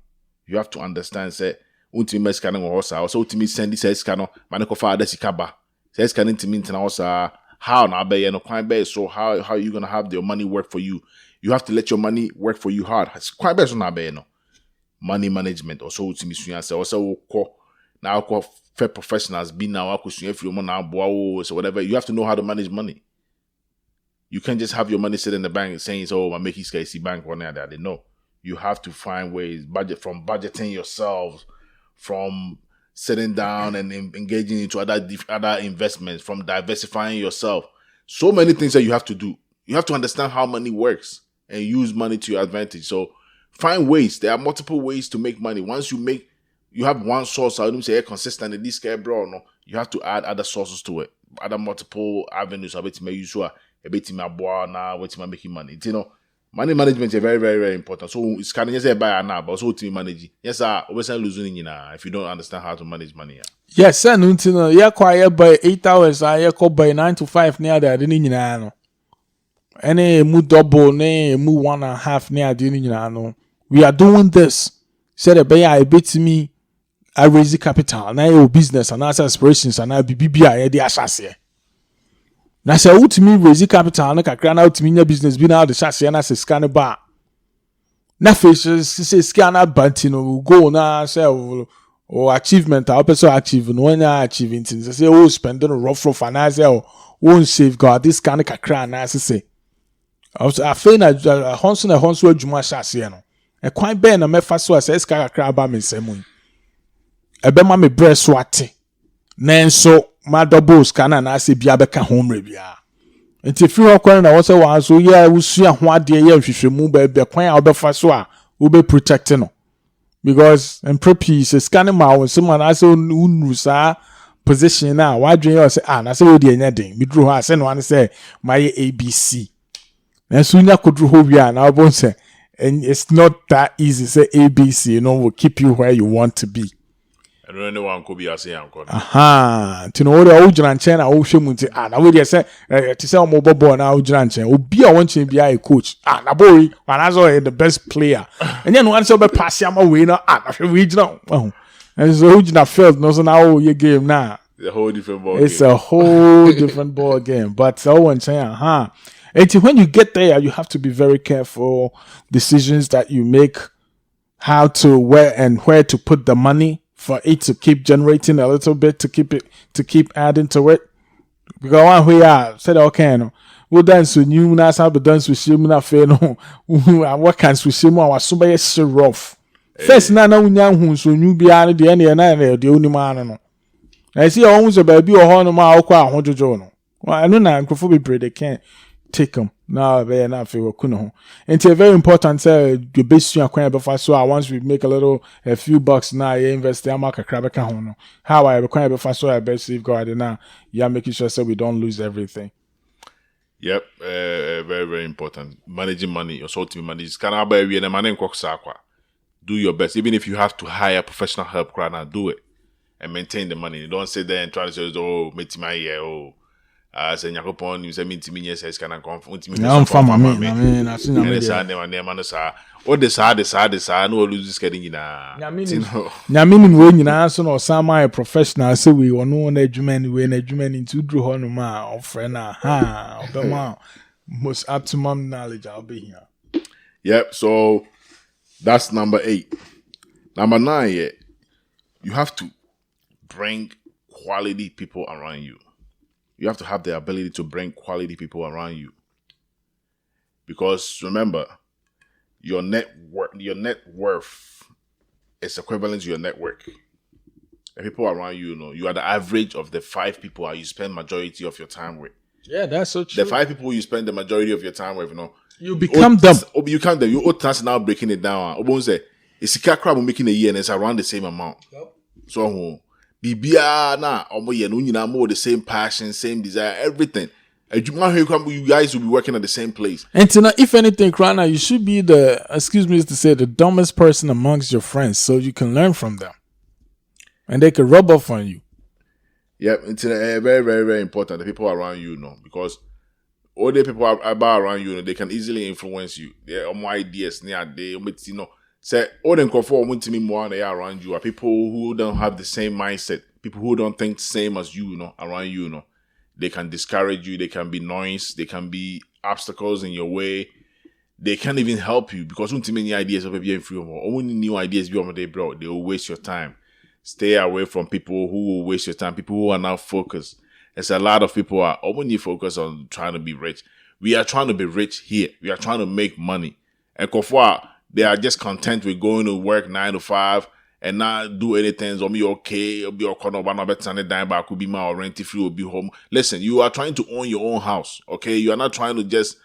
You have to understand say ultimate scanning or also ultimate send this scanner manako father sikaba. Says scanning to mean also how na be no quite be so how you gonna have your money work for you. You have to let your money work for you hard. It's quite best na be no. Money management also ultimate say also now fair professionals be now if you now so whatever. You have to know how to manage money. You can't just have your money sit in the bank saying, "Oh, I'm making SKC bank one day." They know you have to find ways budgeting yourselves, from sitting down and engaging into other investments, from diversifying yourself. So many things that you have to do. You have to understand how money works and use money to your advantage. So find ways. There are multiple ways to make money. Once you have one source, I wouldn't say consistent in this care, bro. No, you have to add other sources to it, other multiple avenues of it to make you sure a bit in my boy now, what's making money. Money management is very, very, very important. So it's kind of just a buy now, but also to manage. Yes, sir. Always losing if you don't understand how to manage money. Yeah. Yes, sir. No, you're quiet by 8 hours. I call by 9 to 5 near there. Didn't you know? Any mu double, ne mu 1.5 near didn't you know? We are doing this. Said a buy a bit to me. I raise the capital. Now your business and aspirations and I be BBI the assassin. Na say ultimate raise capital na kakra na ultimate business bi na the chassis na say scan bar na face say scanner bantino go na say or achievement our person achieve no when achieving things say oh spending rough and I say won't safeguard this kind of kakra na say I feel na honso adwuma chassis no e kwan ben na mefa so say scan kakra ba me nsemu e be ma me breast wate nanso my double scanner na say bia beka home bia enti fi ho kwan na wo say wa so ya wusua ho ade ya hwehwemu ba be kwan a obefa so a wo be protect no because in prepiece scanning ma wo so man say unu sa position na wa dwen you say na say wo de enya den mi duru ho say no an say my ABC na so nya koduru ho bia na wo say and it's not that easy say ABC will keep you where you want to be. Anyone could be a say uncle. To know the old Jan or Shamunti, and I would say to sell mobile boy now, Jan, will be a one to be a coach. A boy, and as always the best player. And then once over pass him a winner, and regional. And so original field knows now your game now. It's a whole different ball. It's a whole different ball game. But so one saying, and when you get there, you have to be very careful. Decisions that you make, how to where to put the money. For it to keep generating a little bit, to keep adding to it. Because one way I said, okay, no, we'll dance with you, now I'll be dance with you, now fair no, what can with you, I was so rough. First, now who so you be out the end, and the only man. I see almost a baby or horn of my aqua, Jono. Well, I know now, Crophobi they can't take them. Now, they're not feel kuno. And it's a very important you base your coin before so once we make a few bucks now, you invest the market crab account. How I require before so I best safeguard now. You're making sure so we don't lose everything. Yep, very, very important. Managing money, your sort of money. Can I buy you and money do your best, even if you have to hire professional help. Now do it and maintain the money. Don't sit there and try to say, "Oh, meet my year." Oh. Say Nyakopon, you say me to me, yes, can I come from me? I'm from I mean, I see what the sad, no lose getting in a Yamin when you answer or some my professional, so we were no eduman, we eduman into Drew Honoma or friend, most optimum knowledge, I'll be here. Yep, so that's number 8. Number 9, you have to bring quality people around you. You have to have the ability to bring quality people around you. Because remember, your net worth is equivalent to your network. The people around you, you are the average of the 5 people you spend majority of your time with. Yeah, that's so true. The 5 people you spend the majority of your time with, You become them. You become them. You old now breaking it down. Obon say it's a crab making a year and it's around the same amount. Yep. So Bibia na omo ye no nyina more the same passion, same desire, everything. You guys will be working at the same place. And if anything, Krana, you should be the dumbest person amongst your friends so you can learn from them. And they can rub off on you. Yep, it's very, very, very important. The people around you, because all the people around you, they can easily influence you. They're more ideas, say all the comfort want to me more they are around you are people who don't have the same mindset, people who don't think the same as you, around you, They can discourage you, they can be noise, they can be obstacles in your way. They can't even help you because too many ideas of being free or only new ideas beyond they brought, they will waste your time. Stay away from people who will waste your time, people who are not focused. There's a lot of people who are only focused on trying to be rich. We are trying to be rich here. We are trying to make money. And Kofua, they are just content with going to work 9 to 5 and not do anything. So be okay, be okay, but not better than back could be my rent free will be home. Listen, you are trying to own your own house, okay? You are not trying to just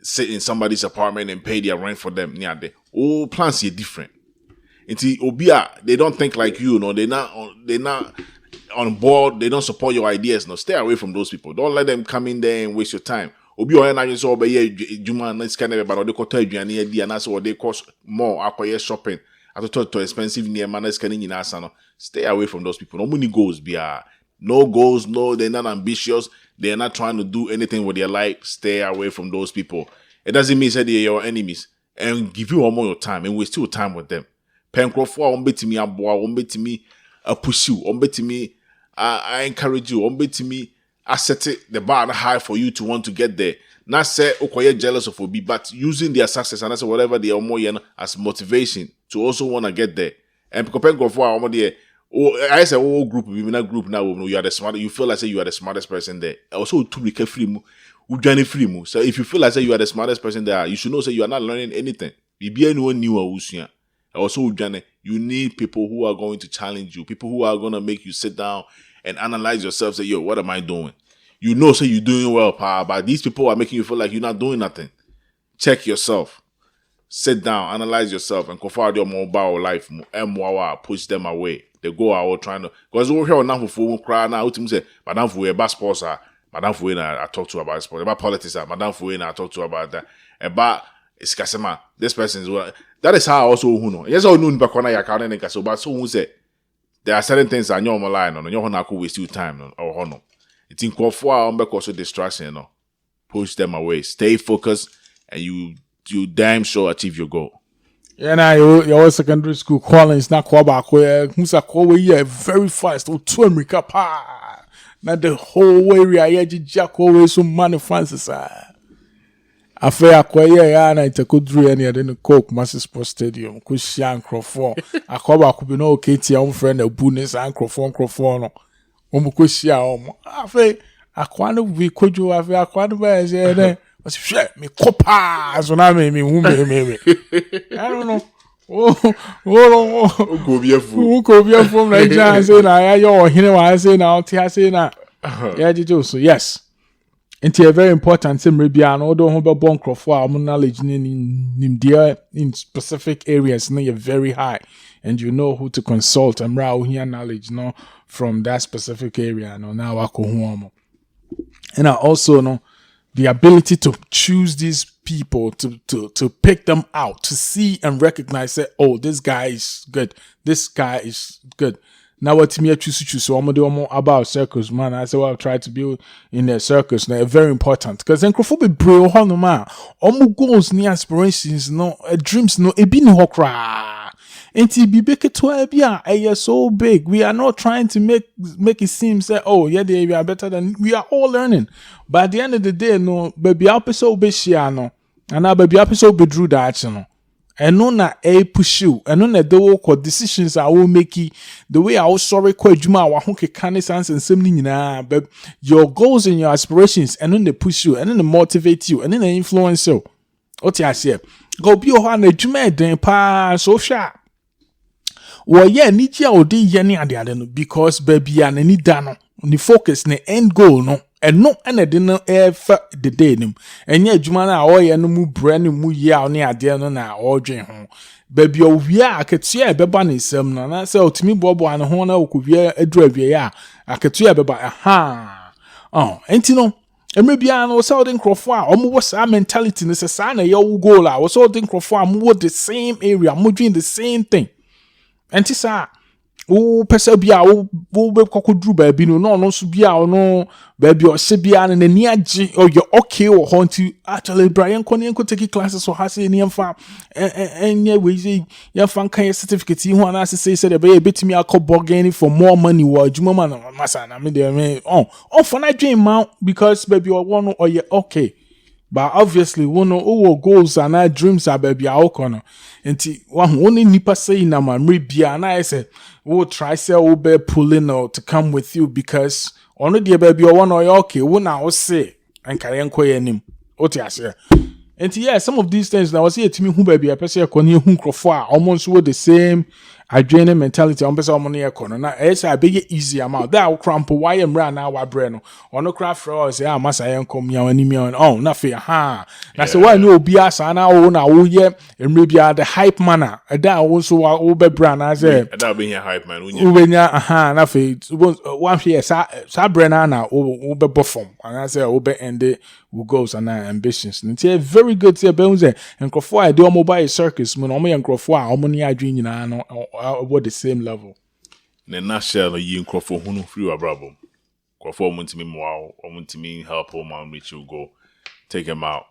sit in somebody's apartment and pay their rent for them. Yeah, all plans are different. Until Obia, they don't think like you, they're not on board, they don't support your ideas. Stay away from those people. Don't let them come in there and waste your time. Obi or na just obey Juma next kind of but they cost aduane and that's what they cost more acquire shopping. I thought to expensive near manners can in asano. Stay away from those people. No money goals be no goals, no, they're not ambitious, they're not trying to do anything with their life. Stay away from those people. It doesn't mean that they're your enemies and give you all more your time and waste your time with them. Pencroff, to me, to me, push you, to me, I encourage you, to me, I set it the bar high for you to want to get there. Not say okay, jealous of Obi, but using their success and that's whatever they are more as motivation to also want to get there. And Pencroff, I say group, we in a group now. You are the smart. You feel like say you are the smartest person there. Also, to be careful, free. So if you feel like say you are the smartest person there, you should know say you are not learning anything. Be anyone new or also, you need people who are going to challenge you, people who are going to make you sit down and analyze yourself, say, yo, what am I doing? You know, say you're doing well, but these people are making you feel like you're not doing nothing. Check yourself. Sit down, analyze yourself, and confide your mobile life, push them away. They go out trying to, because we're here now for cry now, say, Madame Fouye, about sports, Madame Fouye, I talk to about sports, about politics, Madame Fouye, I talk to about that, about it's Kasema, this person is what. That is how also who know. Yes, all noon back on your account and so but so who say there are certain things I know line on your could waste you time or honor. It's in for because of distraction, push them away. Stay focused and you damn sure achieve your goal. Yeah, now your secondary school calling is not called back where who's a call where very fast or to America pa. Not the whole area yeah jack always so money Francis. After acquire and I took through any other Coke Master Sports Stadium, Kushan Crawford. I call back could be no Katie, own friend of Bunis and Crawford. Omukushia, Afe, Aquano, we could you have Aquano bears there. Was shit me copas when I made me who me. I don't know. Go be a fool. Who could be a fool like John saying, I hear what I say now, Tia say now. Yeah, did you so? Yes. And it's very important to maybe an order home born for knowledge in specific areas you're very high and you know who to consult and here knowledge from that specific area now I home. And I also know the ability to choose these people to pick them out, to see and recognize that, oh, this guy is good, this guy is good. Now what me choose so I'm do more about circles, man. I say I'll try to build in the circles. Now very important because then be brave no man. Goals ni aspirations dreams no ebi ni hokra. Enti bi beke to bia so big. We are not trying to make it seem say oh yeah we are better than we are all learning. But at the end of the day no baby episode be share no. And now baby episode be drew that no. And no na push you and no na the work decisions I will make the way I was sorry quite juma wa honke can sense and something but your goals and your aspirations and then they push you and then they motivate you and then they influence you. What I say go be your hand juma den pa so sharp. Well yeah need ya odi yani ade no because baby and any dano the focus the end goal no and no and no ever the day nim and yet jumana or ya no mu brand mu ya ne ade no na o dwen ho baby o wia aketua beba ne sam no na say otimi bobo an ho na okuvia aduru awia ya aketua beba aha enti no emre bia no so den crofo a omo wo sa mentality ne se sa na ye wo goal a wo so den crofo a mo the same area mo doing the same thing enti sa wo pesa bia wo be kokodru ba bi no no so bia no ba bi o se bia na ni age o you okay wo ho nti actually Brian Kone enko take classes so ha se ni emfa enye we say ya fan kan certificate ho na se say de be betimi akọ again for more money wo adwuma ma na masa na me de me for na dream man because baby o won or you okay. But obviously, one of our goals and our dreams are baby our corner. And one only nipa say na man rebia and I say we'll try say we'll be pulling out to come with you because only the baby one or okay, one I will say and carry quay him. What I say. And yeah, some of these things now was here to me who baby a person kon you who crofo almost with the same adrenaline mentality on person money econo na esa be easy amount that will cramp why am ra na wa bre no ono craft for say ah masa yen kom ya ani me on na fe ha na say why no obi asa na wo na wo ye emre bia the hype manner that wo so wo be bra na say that be hype man unya aha na fe one here sa bre na wo be bofom and say wo be end goals and ambitions and it's very good to be say encrofo I do mobile circus mo no mo encrofo a mo ni adwen nyina no about the same level. Ne nashell yi encrofo hunu free abrabo. Encrofo muntimi mo muntimi help o man reach you go take him out.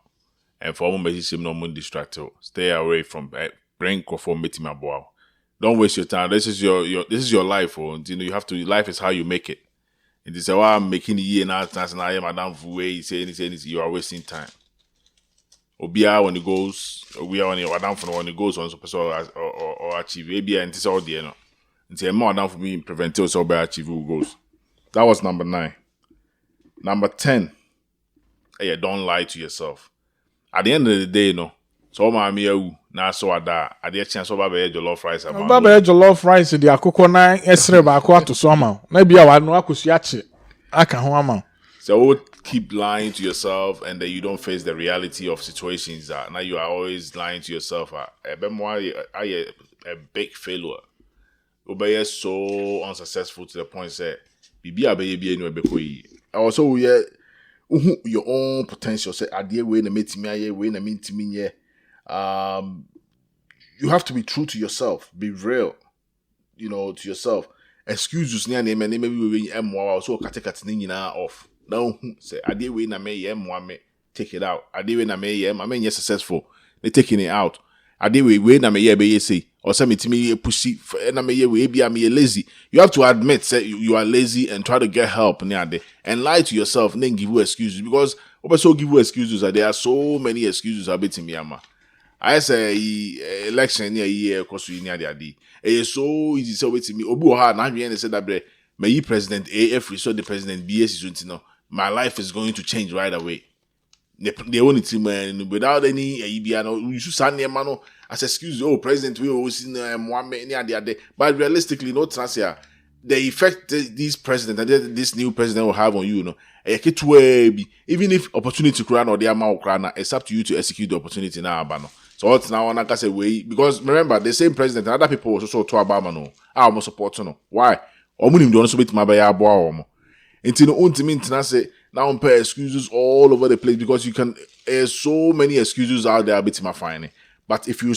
And for mo him no mun distract you. Stay away from bring encrofo meeting abo. Don't waste your time. This is your life oh. You know you have to life is how you make it. It is why I'm making the year now and I am madam way say anything you are wasting time. Obia when it goes, we are on your down for when it goes on so or achieve maybe and it's all the no. It's more down for me preventive so by achieve who goes. That was number 9. Number 10. Hey, don't lie to yourself. At the end of the day, no. So my me na so ada at the chance of baba jollof rice about. Baba jollof rice the akoko na esre ba akwa to so ama. Na bia wa no akosu ache. Aka ho ama. So keep lying to yourself and then you don't face the reality of situations that now you are always lying to yourself. A big failure. Obey so unsuccessful to the point say bibi abeye no ebekoi. Also your own potential say adie we na metimi aye we na mentimi ye. You have to be true to yourself. Be real, to yourself. Excuses near name and maybe we emwa so katekati nyina off. Now say adie we na me me take it out. Adie we na me am successful. They taking it out. Adie we na me be say or say me pussy na me we be am lazy. You have to admit say you are lazy and try to get help near there and lie to yourself and then give you excuses because also give you excuses that there are so many excuses about me ama. I say election near year cause we near the adi. It's so easy so with me. Obu ha na hwe say that bre may president AF so the president BS is my life is going to change right away. They only team without any you should send them no as excuse president we always one near the adi. But realistically no trans here. The effect this president and this new president will have on you, even if opportunity to crown or the amount crown, it's up to you to execute the opportunity now, so what's now on a way because remember the same president and other people also to Abama I almost support no. Why? Omunim don't so bit my bay abo. Until no ultimate say now pay excuses all over the place because you can there's so many excuses out there bit my fine. But if you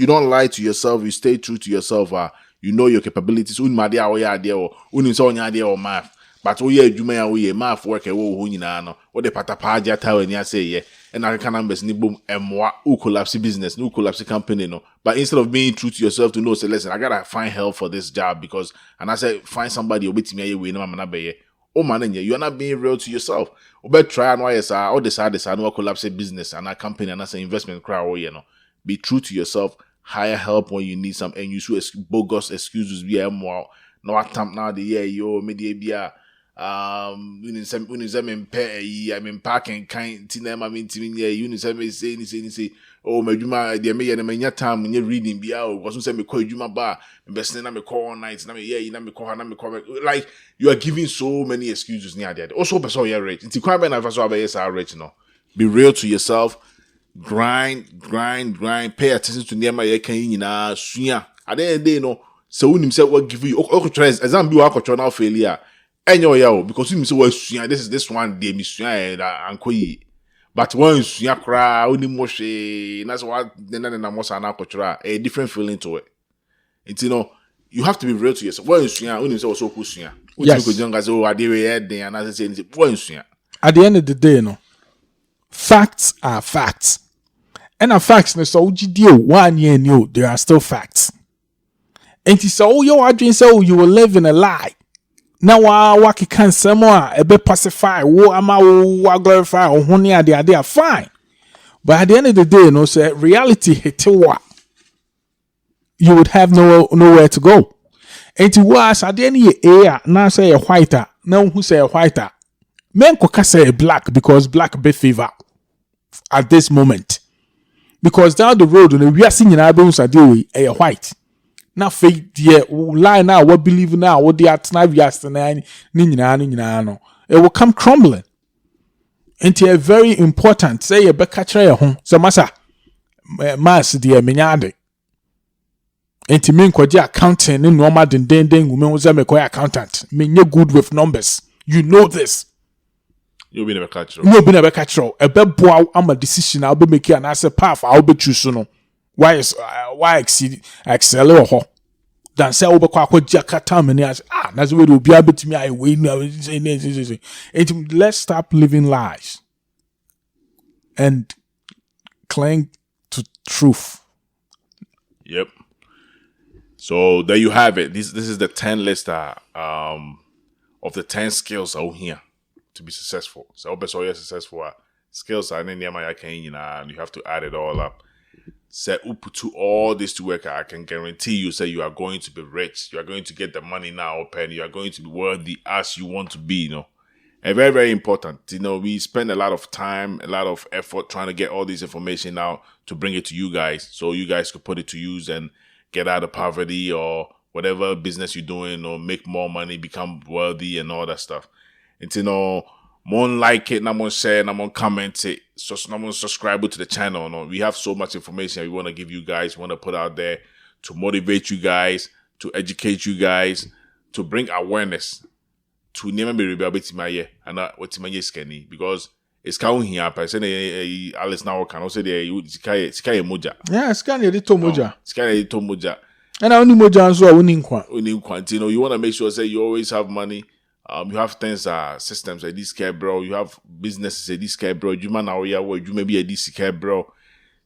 don't lie to yourself, you stay true to yourself, you know your capabilities. Math. But math work what the patapaja tell and say yeah. And I can numbers ni boom and who collapse business, no collapse company no. But instead of being true to yourself to know say listen, I gotta find help for this job because and I say find somebody who beat me away no man be oh man you're not being real to yourself. But try and why all decide no collapse business and a company and as an investment crowd be true to yourself. Hire help when you need some and you should bogus excuses be more no attempt now the year yo media be when is them in pay I'm in parking kind tinema mean to me you say oh my juma the me na manya time when you reading bia o because say me call juma ba me best na me call all night na me yeah na me call na me call like you are giving so many excuses near there also person you rich nti kwa be na fa so be yes rich no be real to yourself grind pay attention to near my kan nyina sua at the end of the day no so unim say what give you okotres exam bi wa akotro na failure enyo ya o because unim say what sua this one dey me sua ankoyi. But once you cry, only moshe, that's what then na mosa na akotro a different feeling to it. It's you have to be real to yourself. Once you only say also kusua. Yes. You go say oh I dey here then and I say once you. At the end of the day, no, facts are facts. And a facts, no, so deal 1 year new, there are still facts. And it's so your adrenaline say you will live in a lie. Now waki can somewhere a bit pacify, wo ama wo glorify or honey they are fine. But at the end of the day, no say reality hit you you would have nowhere to go. And to was at the end of the year, now say a whiter, now who say a whiter. Men could say a black because black be fever at this moment. Because down the road, we are seeing albums are doing a white. Now fake the lie now, what believe now, what the art now we asked it will come crumbling. And it's very important. Say a back catcher home. So massa mass dear minyade. And to mean kwaji accounting in normal den women was a accountant. Mean you're good with numbers. You know this. You'll be never catch it. You'll be never catch it. A bad boy, I'm a decision. I'll be making an answer path. I'll be choosing. Why excel or ho? Dan say over kwa jakata many as that's where will be able to me. I wait now. Let's stop living lies and cling to truth. Yep. So there you have it. This is the 10 list of the 10 skills out here to be successful. So you're successful skills are in the and you have to add it all up. Say put all this to work. I can guarantee you say you are going to be rich. You are going to get the money now open. You are going to be worthy as you want to be, And very, very important. We spend a lot of time, a lot of effort trying to get all this information out to bring it to you guys so you guys could put it to use and get out of poverty or whatever business you're doing or make more money, become wealthy and all that stuff. And more like it, more share, more comment it, more subscribe to the channel. We have so much information we want to give you guys, want to put out there to motivate you guys, to educate you guys, to bring awareness to never be rebel and what skinny because it's counting here. I say Alice now can also say sky moja. Yeah, scan it to moja. Sky to moja. And I only moja and so winning you want to make sure say you always have money. You have things systems like this care bro. You have businesses like this care bro. You man now you maybe a this care bro.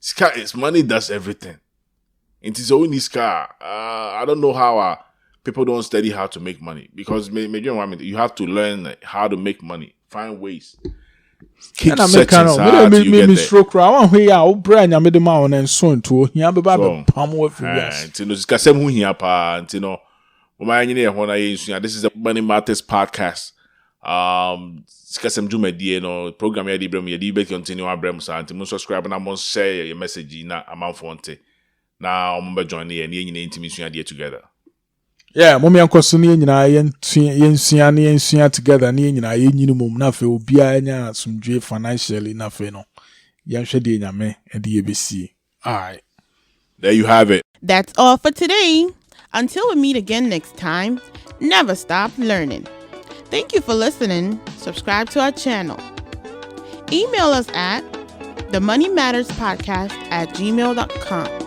It's money does everything. It is only this car. I don't know how people don't study how to make money because you have to learn how to make money. Find ways. Keep searching hard till you get there. I want to hear how brand you made them out and so to. You have about palm with yes. This is the Money Matters podcast. Program ya di brem ya di be continue abrem sa anti subscribe na mon share your message na amanfonte. Na ombe join here na nyina intimi sua dey together. Yeah, mommy ankoso ne nyina yensua together ne nyina yenyini mum na fe obi anya asumdwe financially na fe no. Yanhwe de nyame e de yebesi. All right. There you have it. That's all for today. Until we meet again next time, never stop learning. Thank you for listening. Subscribe to our channel. Email us at themoneymatterspodcast@gmail.com.